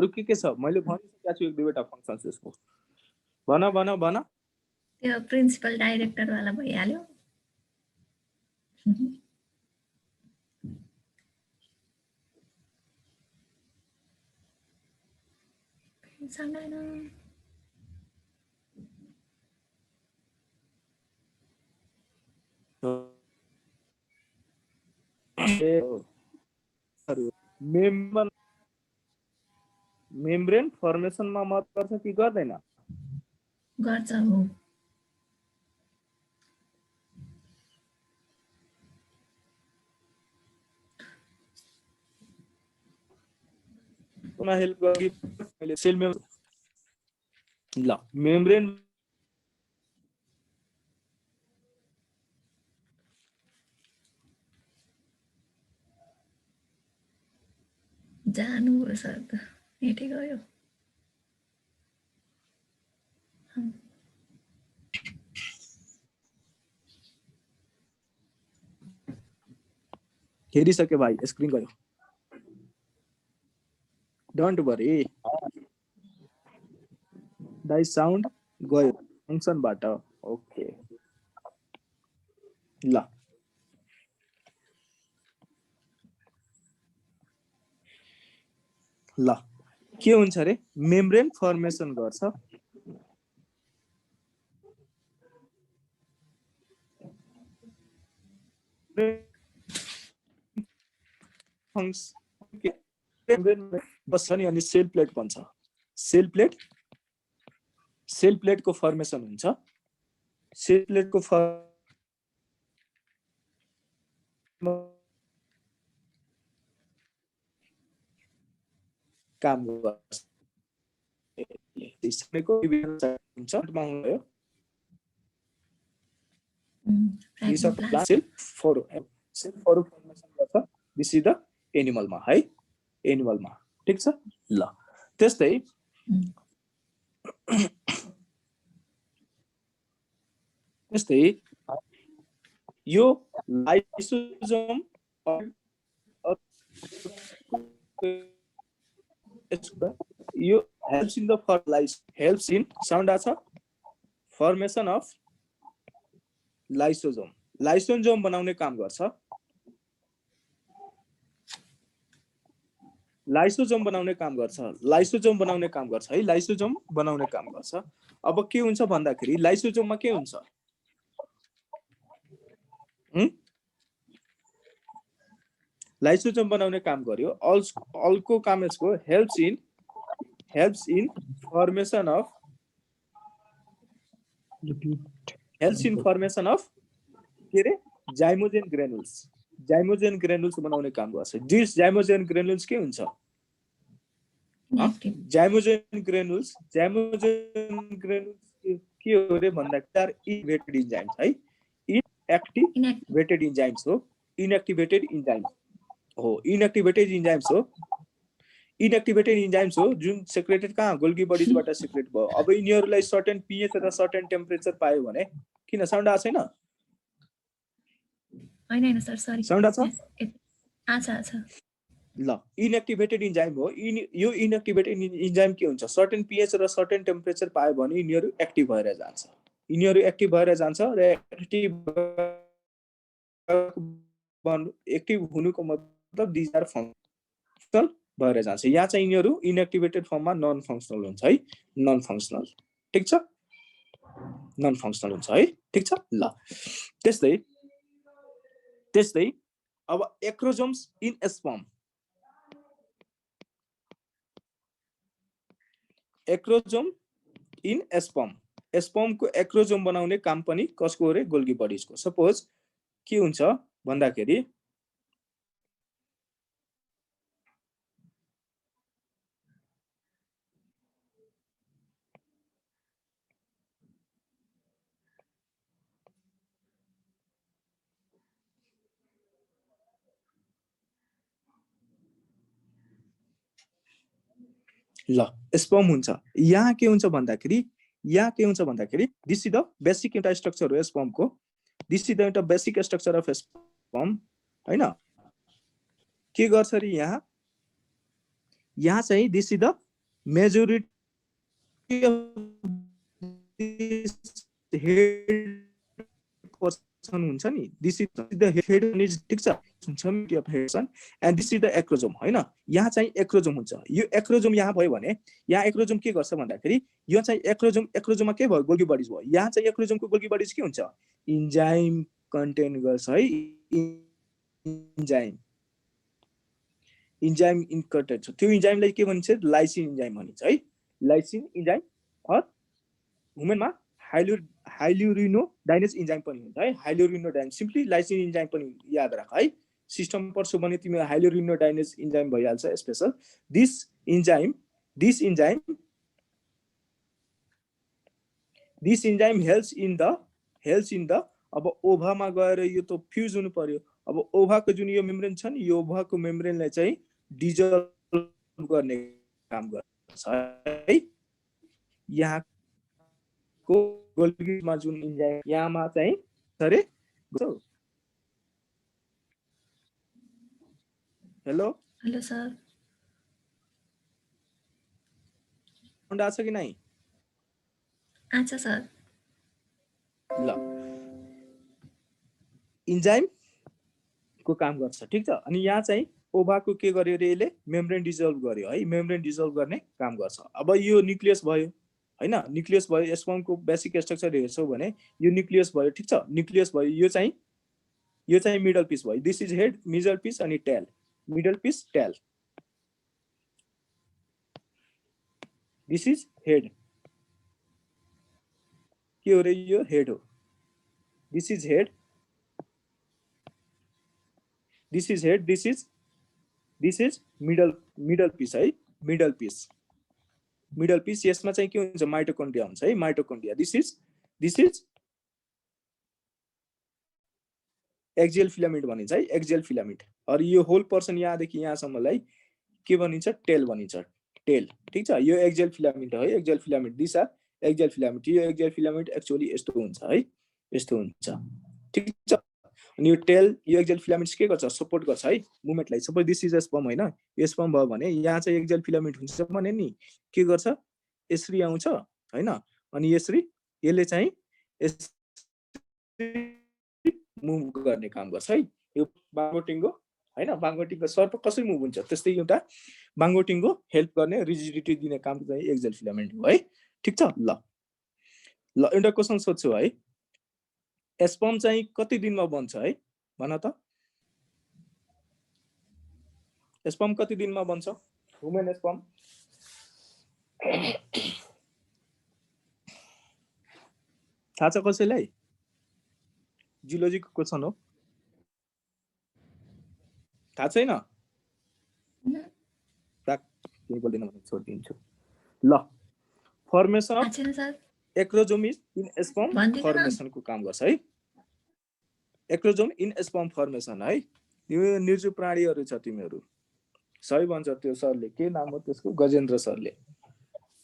के छ? मैले भनिसकेको छु एक दुईवटा फंक्सन्स यसको। भन। त्यो प्रिन्सिपल डाइरेक्टर वाला भइहाल्यो। सांग्दैन मेम्ब्रेन फर्मेसनमा मद्दत गर्छ कि गर्दैन? गर्छ हो कुन हेल्प गरि मैले सेल मेम्ब्रेन ल मेम्ब्रेन जानु सर त नेटै गयो हेरिसक्यो भाइ स्क्रिन गयो डोन्ट वरी दाइ साउन्ड गयो फंक्सनबाट ओके ल ल के हुन्छ रे मेम्ब्रेन फर्मेसन गर्छ बस्छ नि अनि सेल प्लेट भन्छ सेल प्लेटको फर्मेसन हुन्छ सेल प्लेटको काम गर्छ यसको हुन्छ माग्यो सेल फर्मेसन गर्छ दिस इज द एनिमलमा है एनिमलमा ठीक छ ल त्यस्तै त्यस्तै यो लाइसोसोम यो helps in the helps in sound आछ formation of लाइसोसोम लाइसोसोम बनाउने काम गर्छ लाइसोसोम बनाउने काम गर्छ है लाइसोसोम बनाउने काम गर्छ अब के हुन्छ भन्दाखेरि लाइसोसोममा के हुन्छ लाइसोसोम बनाउने काम गर्यो अल्को काम यसको हेल्प्स इन फर्मेसन अफ के रे जाइमोजेन ग्रेनुल्स बनाउने काम गर्छ दिस जाइमोजेन ग्रेनुल्स के हुन्छ जाइमोजेन ग्रेनुल्स के हो रे भन्दाखेरि इनएक्टिभेटेड इन्जाइम्स है इनएक्टिभेटेड इन्जाइम्स हो इनएक्टिभेटेड इन्जाइम्स हो जुन सेक्रेटेड कहाँ गोल्गी बडीजबाट सेक्रेट भयो अब यिनीहरूलाई सर्टेन पीएच र सर्टेन टेम्परेचर पायो भने किन साउन्ड आछ हैन हैन सर सरी साउन्ड आछ आछ ल इनएक्टिभेटेड इन्जाइम हो यो इनएक्टिभेटेड इन्जाइम के हुन्छ सर्टेन पीएच र सर्टेन टेम्परेचर पायो भने यिनीहरू एक्टिभ भएर जान्छ र एक्टिभ हुनुको मतलब दिस आर फंक्शनल भएर जान्छ यहाँ चाहिँ यिनीहरू इनएक्टिभेटेड फर्ममा नन फंक्शनल हुन्छ है नन फंक्शनल ठीक छ नन फंक्शनल हुन्छ है ठीक छ ल त्यस्तै अब acrosomes in sperm acrosome in sperm को एक्रोजोम बनाउने काम पनि कसको रे गोल्गी बडीजको सपोज के हुन्छ भन्दाखेरि ल स्पर्म हुन्छ यहाँ के हुन्छ भन्दाखेरि दिस इज द बेसिक एउटा स्ट्रक्चर हो स्पर्मको दिस इज द एउटा बेसिक स्ट्रक्चर अफ स्पर्म हैन के गर्छ रे यहाँ चाहिँ this is the majority secretion हुन्छ नि, दिस इज द हेड ठिक छ, हुन्छ mid of Hatsun and this is the acrosome हैन। यहाँ चाहिँ एक्रोजोम हुन्छ। यो एक्रोजोम यहाँ भयो भने यहाँ एक्रोजोम के गर्छ भन्दाखेरि यो चाहिँ एक्रोजोममा के भयो, गोल्गी बडिज भयो। यहाँ चाहिँ एक्रोजोमको गोल्गी बडिज के हुन्छ, इन्जाइम कन्टेन गर्छ है। इन्जाइम इन्कटेड छ। त्यो इन्जाइमलाई के भनिन्छ, लाइसिन इन्जाइम भनिन्छ है। लाइसिन इन्जाइम अर ह्युमनमा हाइल्युरिनोडाइनेज इन्जाइम पनि हुन्छ है। हाइल्युरिनोडाइनेज सिम्पली लाइसिन इन्जाइम पनि याद राख है। सिस्टम पढ्छौ भने तिमी हाइल्युरिनोडाइनेज इन्जाइम भइहाल्छ special. This enzyme helps in the अब ओभामा गएर यो त फ्युज हुनु पर्यो। अब ओभाको जुन यो मेम्ब्रेन छ नि, यो ओभाको मेम्ब्रेनलाई चाहिँ डिजल्भ गर्ने काम गर्छ है। यहाँको गोल्गीमा जुन इन्जाइम यहाँमा चाहिँ अरे हेलो सर, साउन्ड आछ कि नै? अच्छा सर। ल इन्जाइम को काम गर्छ ठिक छ। अनि यहाँ चाहिँ ओभाको के गर्यो रे, यसले मेम्ब्रेन डिजल्भ गर्यो है। मेम्ब्रेन डिजल्भ गर्ने काम गर्छ। अब यो न्युक्लियस भयो हैन, न्युक्लियस भयो। स्पर्मको बेसिक स्ट्रक्चर हेर्छौ भने यो न्युक्लियस भयो ठिक छ। न्युक्लियस भयो, यो चाहिँ मिडल पिस भयो। This is head, middle piece अनि tail, middle piece tail. This is head, के हो रे, यो हेड हो। This is head, this is head, this is middle piece है। मिडल पिस यसमा चाहिँ के हुन्छ, माइटोकन्ड्रिया हुन्छ है। Mitochondria this is axial filament भनिन्छ है। Axial filament. अरु यो होल पर्सन यहाँदेखि यहाँसम्मलाई के भनिन्छ, टेल भनिन्छ। टेल ठीक छ। यो एक्सियल फिलामेन्ट है। Axial filament, this are axial filament. यो एक्सियल फिलामेन्ट एक्चुअली यस्तो हुन्छ है, यस्तो हुन्छ ठीक छ। अनि यो टेल, यो एक्सियल फिलामेन्ट्स के गर्छ, सपोर्ट गर्छ है मुभमेन्टलाई। Suppose this is a sperm हैन, यो स्पर्म भयो भने यहाँ चाहिँ एक्सियल फिलामेन्ट हुन्छ भने नि के गर्छ, यसरी आउँछ हैन। अनि यसरी यसले चाहिँ मुभ गर्ने काम गर्छ है। यो बाङ्गोटिङ्गो हैन, बाङ्गोटिङ्गो सर्प कसरी मुभ हुन्छ त्यस्तै एउटा बाङ्गोटिङ्गो हेल्प गर्ने, रिजिडिटी दिने काम चाहिँ एक्सियल फिलामेन्ट हो है। ठीक छ। ल एउटा क्वेशन सोध्छु है। स्पर्म चाहिँ कति दिनमा बन्छ है, भन त। स्पर्म कति दिनमा बन्छ, ह्युमन स्पर्म? थाहा छ कसैलाई? जियोलोजीको क्वेशन हो, थाहा छैन? केही बोल्दैन भने छोडिदिन्छु। ल formation of acrosome in sperm फर्मेसनको काम गर्छ है। एक्रोजोम इन स्पर्म फर्मेसन है। यो निर्जीव प्राणीहरू छ, तिमीहरू सही भन्छ। त्यो सरले के नाम हो त्यसको, गजेन्द्र सरले।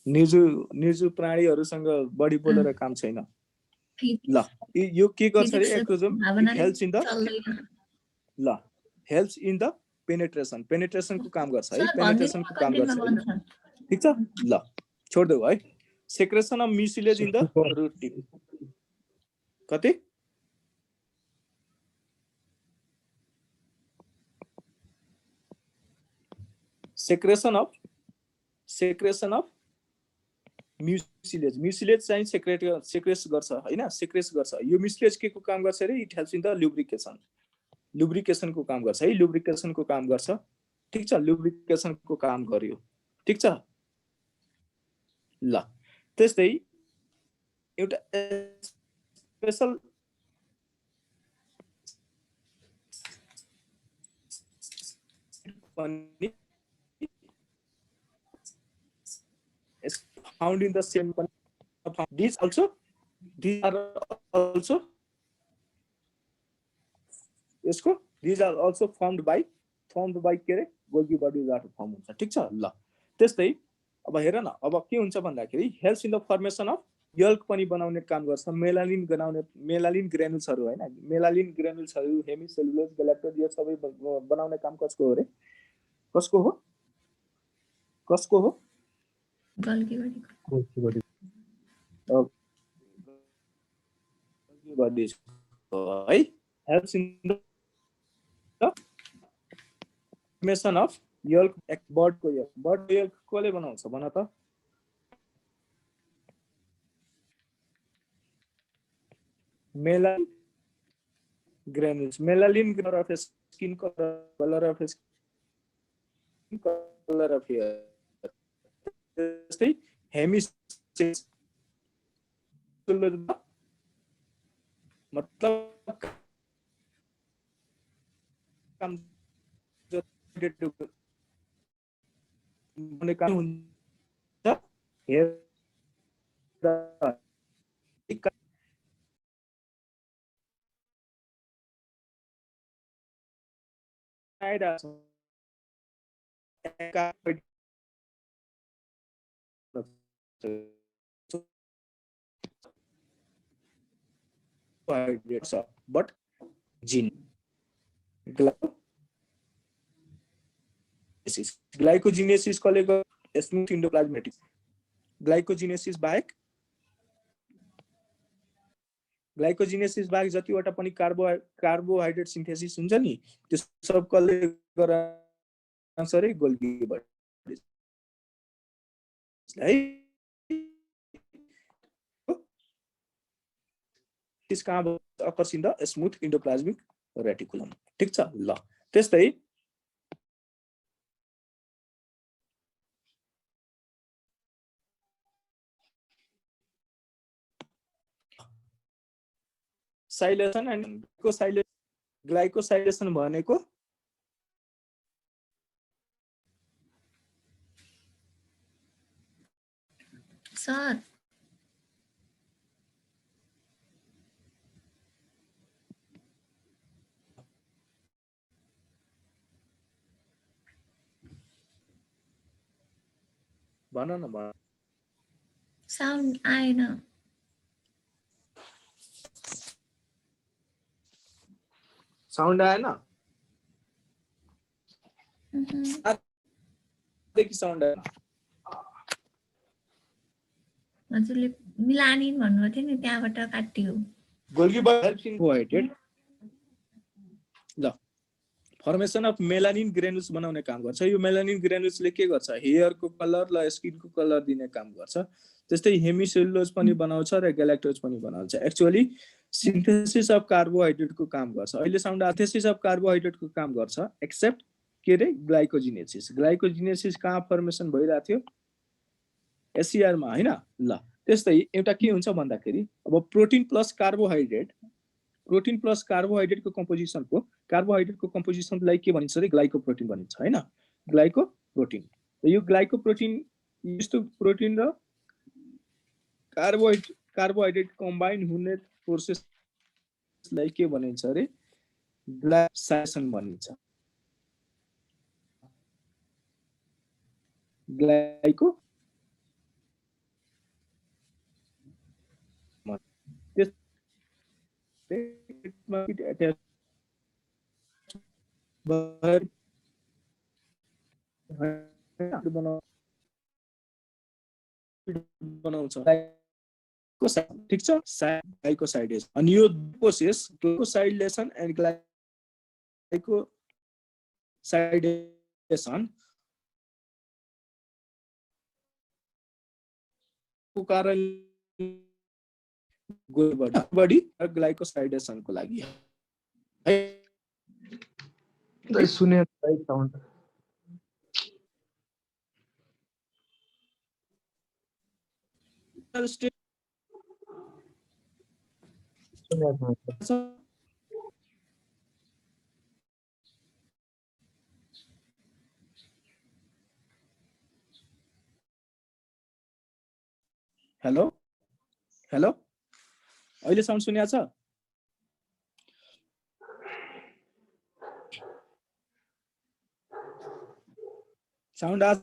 निर्जीव प्राणीहरूसँग बढी बोलेर काम छैन। ल यो के गर्छ रे, एक्रोजोम हेल्प्स इन द ल हेल्प्स इन द पेनिट्रेसन। पेनिट्रेसनको काम गर्छ है। पेनिट्रेसनको काम गर्छ है। ठीक छ। ल छोड्देऊ है। Secretion of mucilage in the root tip. कति? Secretion of mucilage. म्युसिलेज चाहिँ सेक्रेस गर्छ हैन, सेक्रेस गर्छ। यो म्युसिलेज के को काम गर्छ रे, it helps in the lubrication. लुब्रिकेसनको काम गर्छ है। लुब्रिकेसनको काम गर्छ ठीक छ। लुब्रिकेसनको काम गर्यो ठीक छ। ल त्यस्तै एउटा special found in the same these are also formed by के रे, गोल्गी बडीबाट फर्म हुन्छ ठीक छ। ल त्यस्तै अब हेर न, अब के हुन्छ भन्दाखेरि helps in the formation of yolk पनि बनाउने काम गर्छ। मेलानिन ग्रेनुल्सहरू हैन, मेलानिन ग्रेनुल्सहरू, हेमिसेलुलोज, ग्यालेक्टोज, यो सबै बनाउने काम कसको हो रे, कसको हो, कसको हो? Golgi body. है helps in the formation of yolk बर्डको यल्क कसले बनाउँछ भन त melanin granules melalin color of skin color of skin color of hair जस्तै हेमिस्फेयर मतलब काम गर्ने काम हुन्छ हेयर but gene glycogenesis कसले स्मूथ इन्डोप्लाज्मेटिक ग्लाइकोजेनेसिस बाहेक जतिवटा पनि कार्बोहाइड्रेट सिन्थेसिस हुन्छ नि त्यो सब कसले गराउँछ रे गोल्गीबाट है त्यसका occurs in the smooth endoplasmic reticulum ठीक छ ल त्यस्तै साइलेसन एन्ड ग्लाइकोसाइलेसन भनेको सर भन न भन साउन्ड आएन साउन्ड आएन देखि साउन्ड आएन हजुरले मिलानिन भन्नुभएको थियो नि त्यहाँबाट काटियो गोल्गीबाट हेल्प्स इन कार्बोहाइड्रेट ल फर्मेसन अफ मेलानिन ग्रेनुल्स बनाउने काम गर्छ यो मेलानिन ग्रेनुल्सले के गर्छ हेयरको कलर र स्किनको कलर दिने काम गर्छ त्यस्तै हेमिसेलुलोज पनि बनाउँछ र ग्यालेक्टोज पनि बनाउँछ एक्चुअली सिन्थेसिस अफ कार्बोहाइड्रेटको काम गर्छ अहिले साउन्ड सिन्थेसिस अफ कार्बोहाइड्रेटको काम गर्छ एक्सेप्ट के रे ग्लाइकोजेनेसिस कहाँ फर्मेसन भइरहेको थियो एसिआर मा हैन ल त्यस्तै एउटा के हुन्छ भन्दाखेरि अब प्रोटिन प्लस कार्बोहाइड्रेटको कम्पोजिसनलाई के भनिन्छ रे ग्लाइकोप्रोटिन भनिन्छ हैन ग्लाइकोप्रोटिन यो ग्लाइकोप्रोटिन यस्तो प्रोटिन र कार्बोहाइड्रेट कम्बाइन हुने प्रोसेसलाई के भनिन्छ रे ग्लाइकोसाइलेसन भनिन्छ ग्लाइको बनाउँछ ठीक छ ग्लाइकोसाइडेज अनि यो प्रोसेस ग्लाइकोसाइलेसन एन्ड ग्लाइकोसाइडेसन को कारण बडी ग्लाइकोसाइडेसनको लागि है सुने साउन्ड हेलो हेलो अहिले साउन्ड सुनिया छ साउन्ड आ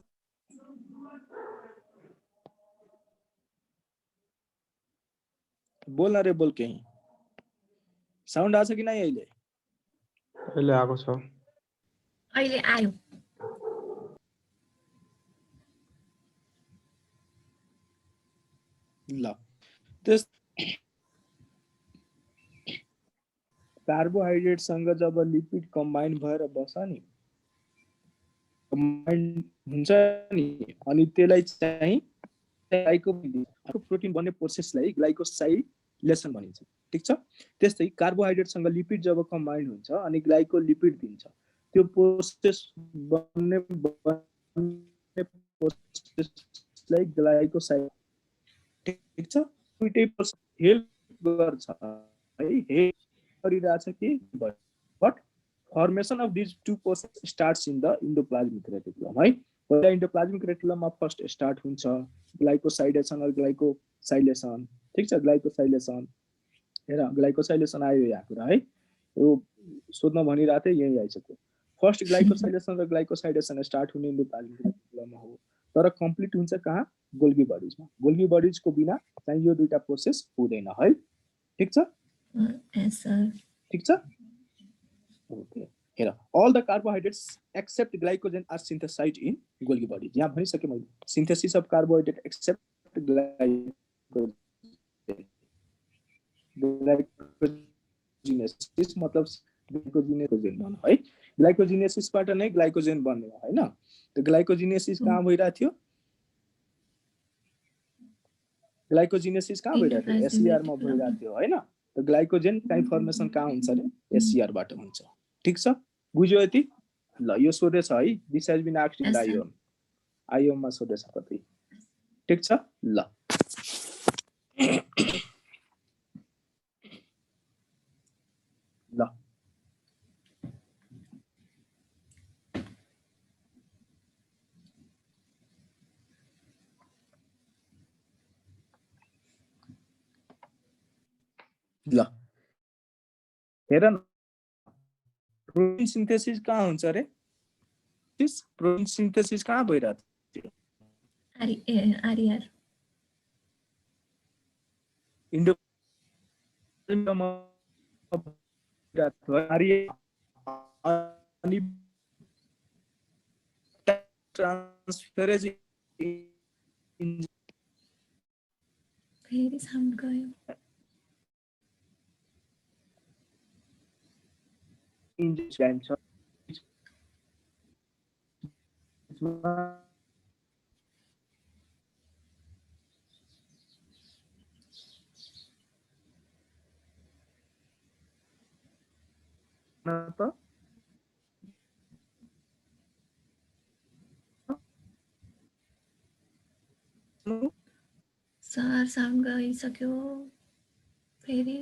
बोल न रे बोल केही साउन्ड आछ कि नै अहिले अहिले आएको छ अहिले आयो ल त्यस कार्बोहाइड्रेटसँग जब लिपिड कम्बाइन भएर बस्छ नि, कम्बाइन हुन्छ नि, अनि त्यसलाई चाहिँ प्रोटिन बन्ने प्रोसेसलाई ग्लाइकोसाइलेसन भनिन्छ। ठीक छ। त्यस्तै कार्बोहाइड्रेटसँग लिपिड जब कम्बाइन हुन्छ अनि ग्लाइकोलिपिड दिन्छ, त्यो प्रोसेस बन्ने प्रोसेसलाई ग्लाइकोसाइड। ठीक छ। दुईटै प्रोसेस हेल्प गर्छ है, हेल्प गरिरहेछ कि, but formation of these two processes starts in the endoplasmic reticulum है। पहिला endoplasmic reticulum मा फर्स्ट स्टार्ट हुन्छ ग्लाइकोसाइडेसन और ग्लाइकोसाइलेसन। ठीक छ। ग्लाइकोसाइलेसन हेर, ग्लाइकोसाइलेसन आयो यहाँ कुरा है, यो सोध्न भनिरहेको थिएँ, यही आइसक्यो। फर्स्ट ग्लाइकोसाइलेसन र ग्लाइकोसाइडेसन स्टार्ट हुने endoplasmic reticulum हो, तर कम्प्लिट हुन्छ कहाँ? गोल्गी बडीजमा। गोल्गी बडीजको बिना चाहिँ यो दुईटा प्रोसेस हुँदैन है। ठीक छ। ठीक छ। Okay. Here, all the carbohydrates except glycogen are synthesized in Golgi bodies. यहाँ भनिसके मैले, synthesis of carbohydrate except glycogen. Glycogenesis मतलब glycogenesis बन्यो है। ग्लाइकोजिनेसिसबाट नै ग्लाइकोजेन बन्ने हो हैन। त्यो ग्लाइकोजिनेसिस कहाँ भइरहेको थियो? ग्लाइकोजिनेसिस कहाँ भइरहेको थियो? एससीआर मा भइरहेको थियो हैन। त्यो ग्लाइकोजेन काइ फर्मेसन कहाँ हुन्छ रे? एससीआर बाट हुन्छ। ठीक छ। बुझ्यो यति? ल, यो सोधेछ है, this has been asked in IOM. IOM मा सोधेछ कति। ठीक छ। ल ल ल हेर न, प्रोटीन सिन्थेसिस कहाँ हुन्छ रे? प्रोटीन सिन्थेसिस कहाँ भइरहेको थियो? आरआर इन्डो अनि ट्रान्सफरेज फेरि साउन्ड गयो। इन्जाइम छ त सर साउन्ड गइसक्यो फेरि।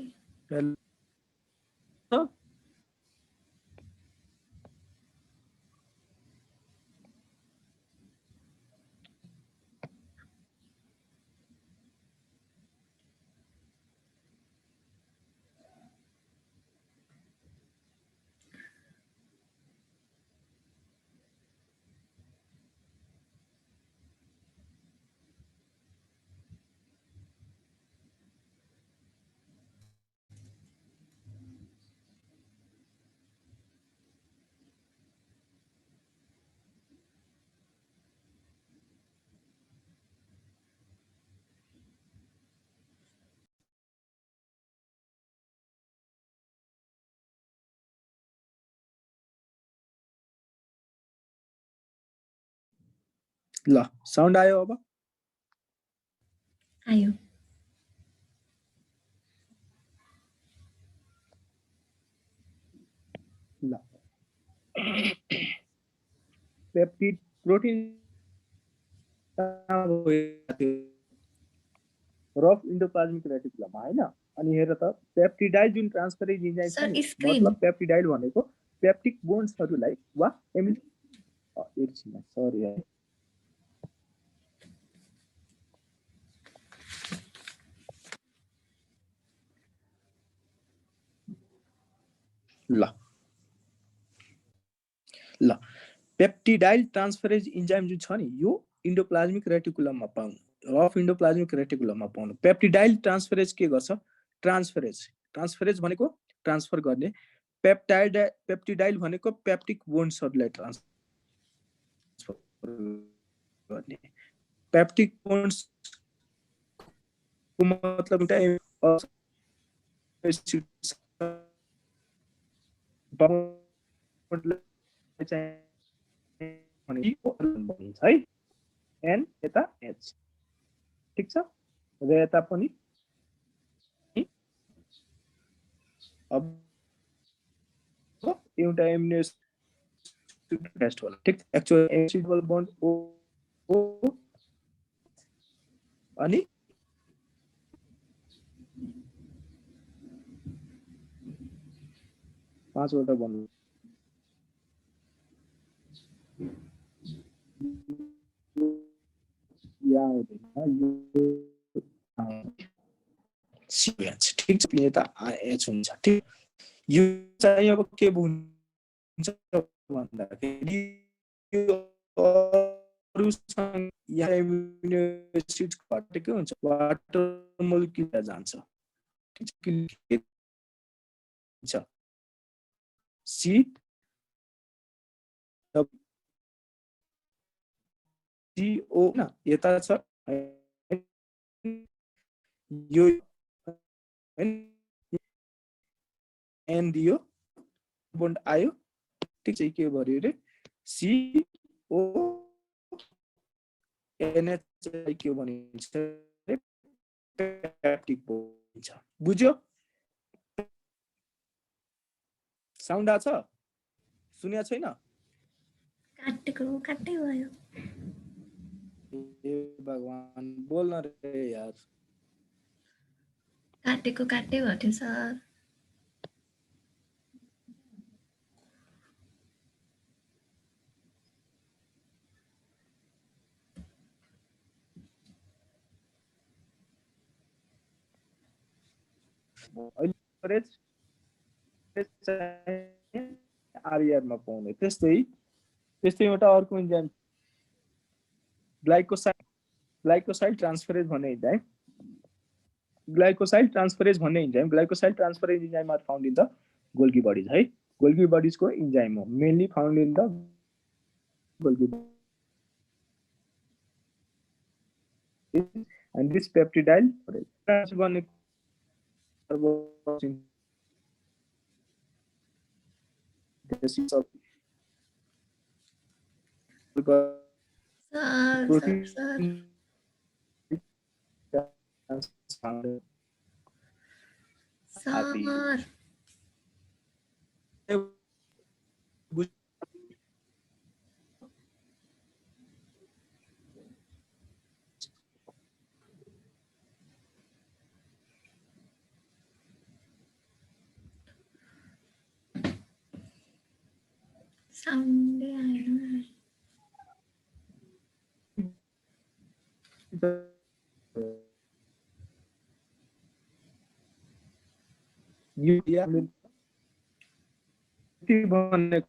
ल, साउन्ड आयो अब? आयो। ल, peptide protein rough endoplasmic reticulum हैन। अनि हेर त, पेप्टिडाइल जुन ट्रान्सफरेज इन्जाइम छ नि, मतलब पेप्टिडाइल भनेको पेप्टिक बोन्ड्सहरुलाई वा एकछिन सरी है, ल ल पेप्टिडाइल ट्रान्सफरेज इन्जाइम जुन छ नि, यो इन्डोप्लाज्मिक रेटिकुलममा पाउनु, रफ इन्डोप्लाज्मिक रेटिकुलममा पाउनु। पेप्टिडाइल ट्रान्सफरेज के गर्छ? ट्रान्सफरेज भनेको ट्रान्सफर गर्ने, पेप्टिडाइल भनेको पेप्टिक बोन्ड्सहरुलाई ट्रान्सफर गर्ने। पेप्टिक बोन्ड्स को मतलब एउटा डकुमेन्टलाई चाहिँ भने भनिन्छ है एन यता एच ठीक छ र यता पनि अब एउटा एमिनो एसिड टेस्ट होला ठीक एक्चुअल एसिडल बन्ड ओ अनि पाँचवटा बन्ड CH ठीक छ यता H हुन्छ ठीक यो चाहिँ अब के हुन्छ भन्दाखेरि यो अरुसँग यहाँ एमिनो एसिड घटेको हुन्छ वाटर मोलिक्युल जान्छ ठीक छ C CO न यता छ यो एन दियो बन्ड आयो ठीक छ के भर्यो रे CO NH के भनिन्छ रे पेप्टिक भनिन्छ बुझ्यो साउन्ड आछ सुन्या छैन काटेको काट्दै भयो ए भगवान बोल्न रे यार काटेको काट्दै भयो थियो सर आरआर मा पाउने त्यस्तै एउटा अर्को इन्जाइम ग्लाइकोसाइड ट्रान्सफरेज भन्ने enzyme glycoside transferase enzyme are found in the Golgi bodies है गोल्गी बडीज को इन्जाइम हो mainly found in the Golgi and this peptidyl गर्ने सर साउन्डै आएन भन्ने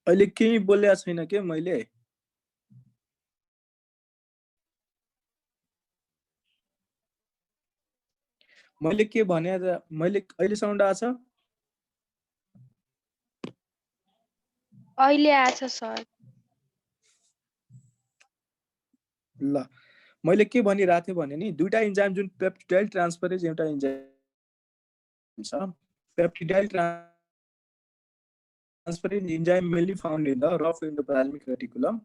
अहिले केही बोलेको छैन के मैले मैले के भने मैले अहिले साउन्ड आछ अहिले आछ सर। ल मैले के भनिरहेको थिएँ भने नि दुईटा इन्जाइम जुन पेप्टिडाइल ट्रान्सफरेज एउटा इन्जाइम छ peptidyl transferase enzyme mainly found in the rough endoplasmic reticulum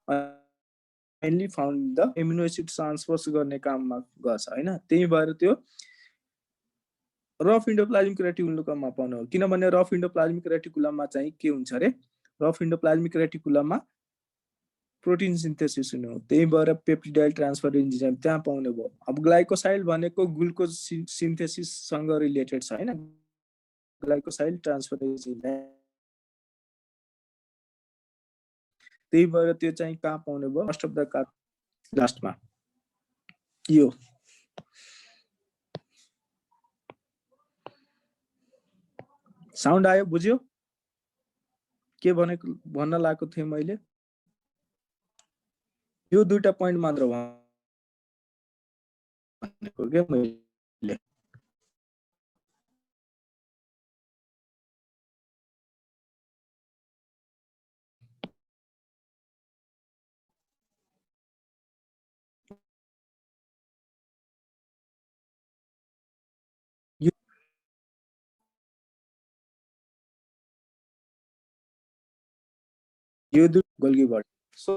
mainly found in the amino acid transfers गर्ने काममा गर्छ हैन त्यही भएर त्यो रफ एन्डोप्लाज्मिक रेटिकुलममा पाउनु हो किनभने रफ एन्डोप्लाज्मिक रेटिकुलममा चाहिँ के हुन्छ रे रफ एन्डोप्लाज्मिक रेटिकुलममा प्रोटिन सिन्थेसिस हुने हो त्यही भएर पेप्टिडाइल ट्रान्सफर इन्जाइम त्यहाँ पाउने भयो अब ग्लाइकोसाइल भनेको ग्लुकोज सिन्थेसिस सँग रिलेटेड छ हैन ग्लाइकोसाइल ट्रान्सफरेज इन्जाइम त्यही भएर त्यो चाहिँ कहाँ पाउने भयो फर्स्ट अफ द कार्ड लास्टमा यो साउन्ड आयो बुझ्यो के भन्न लागेको थिएँ मैले यो दुईटा पोइन्ट मात्र भनेको के मैले यो दुई गोल्गीबाट सो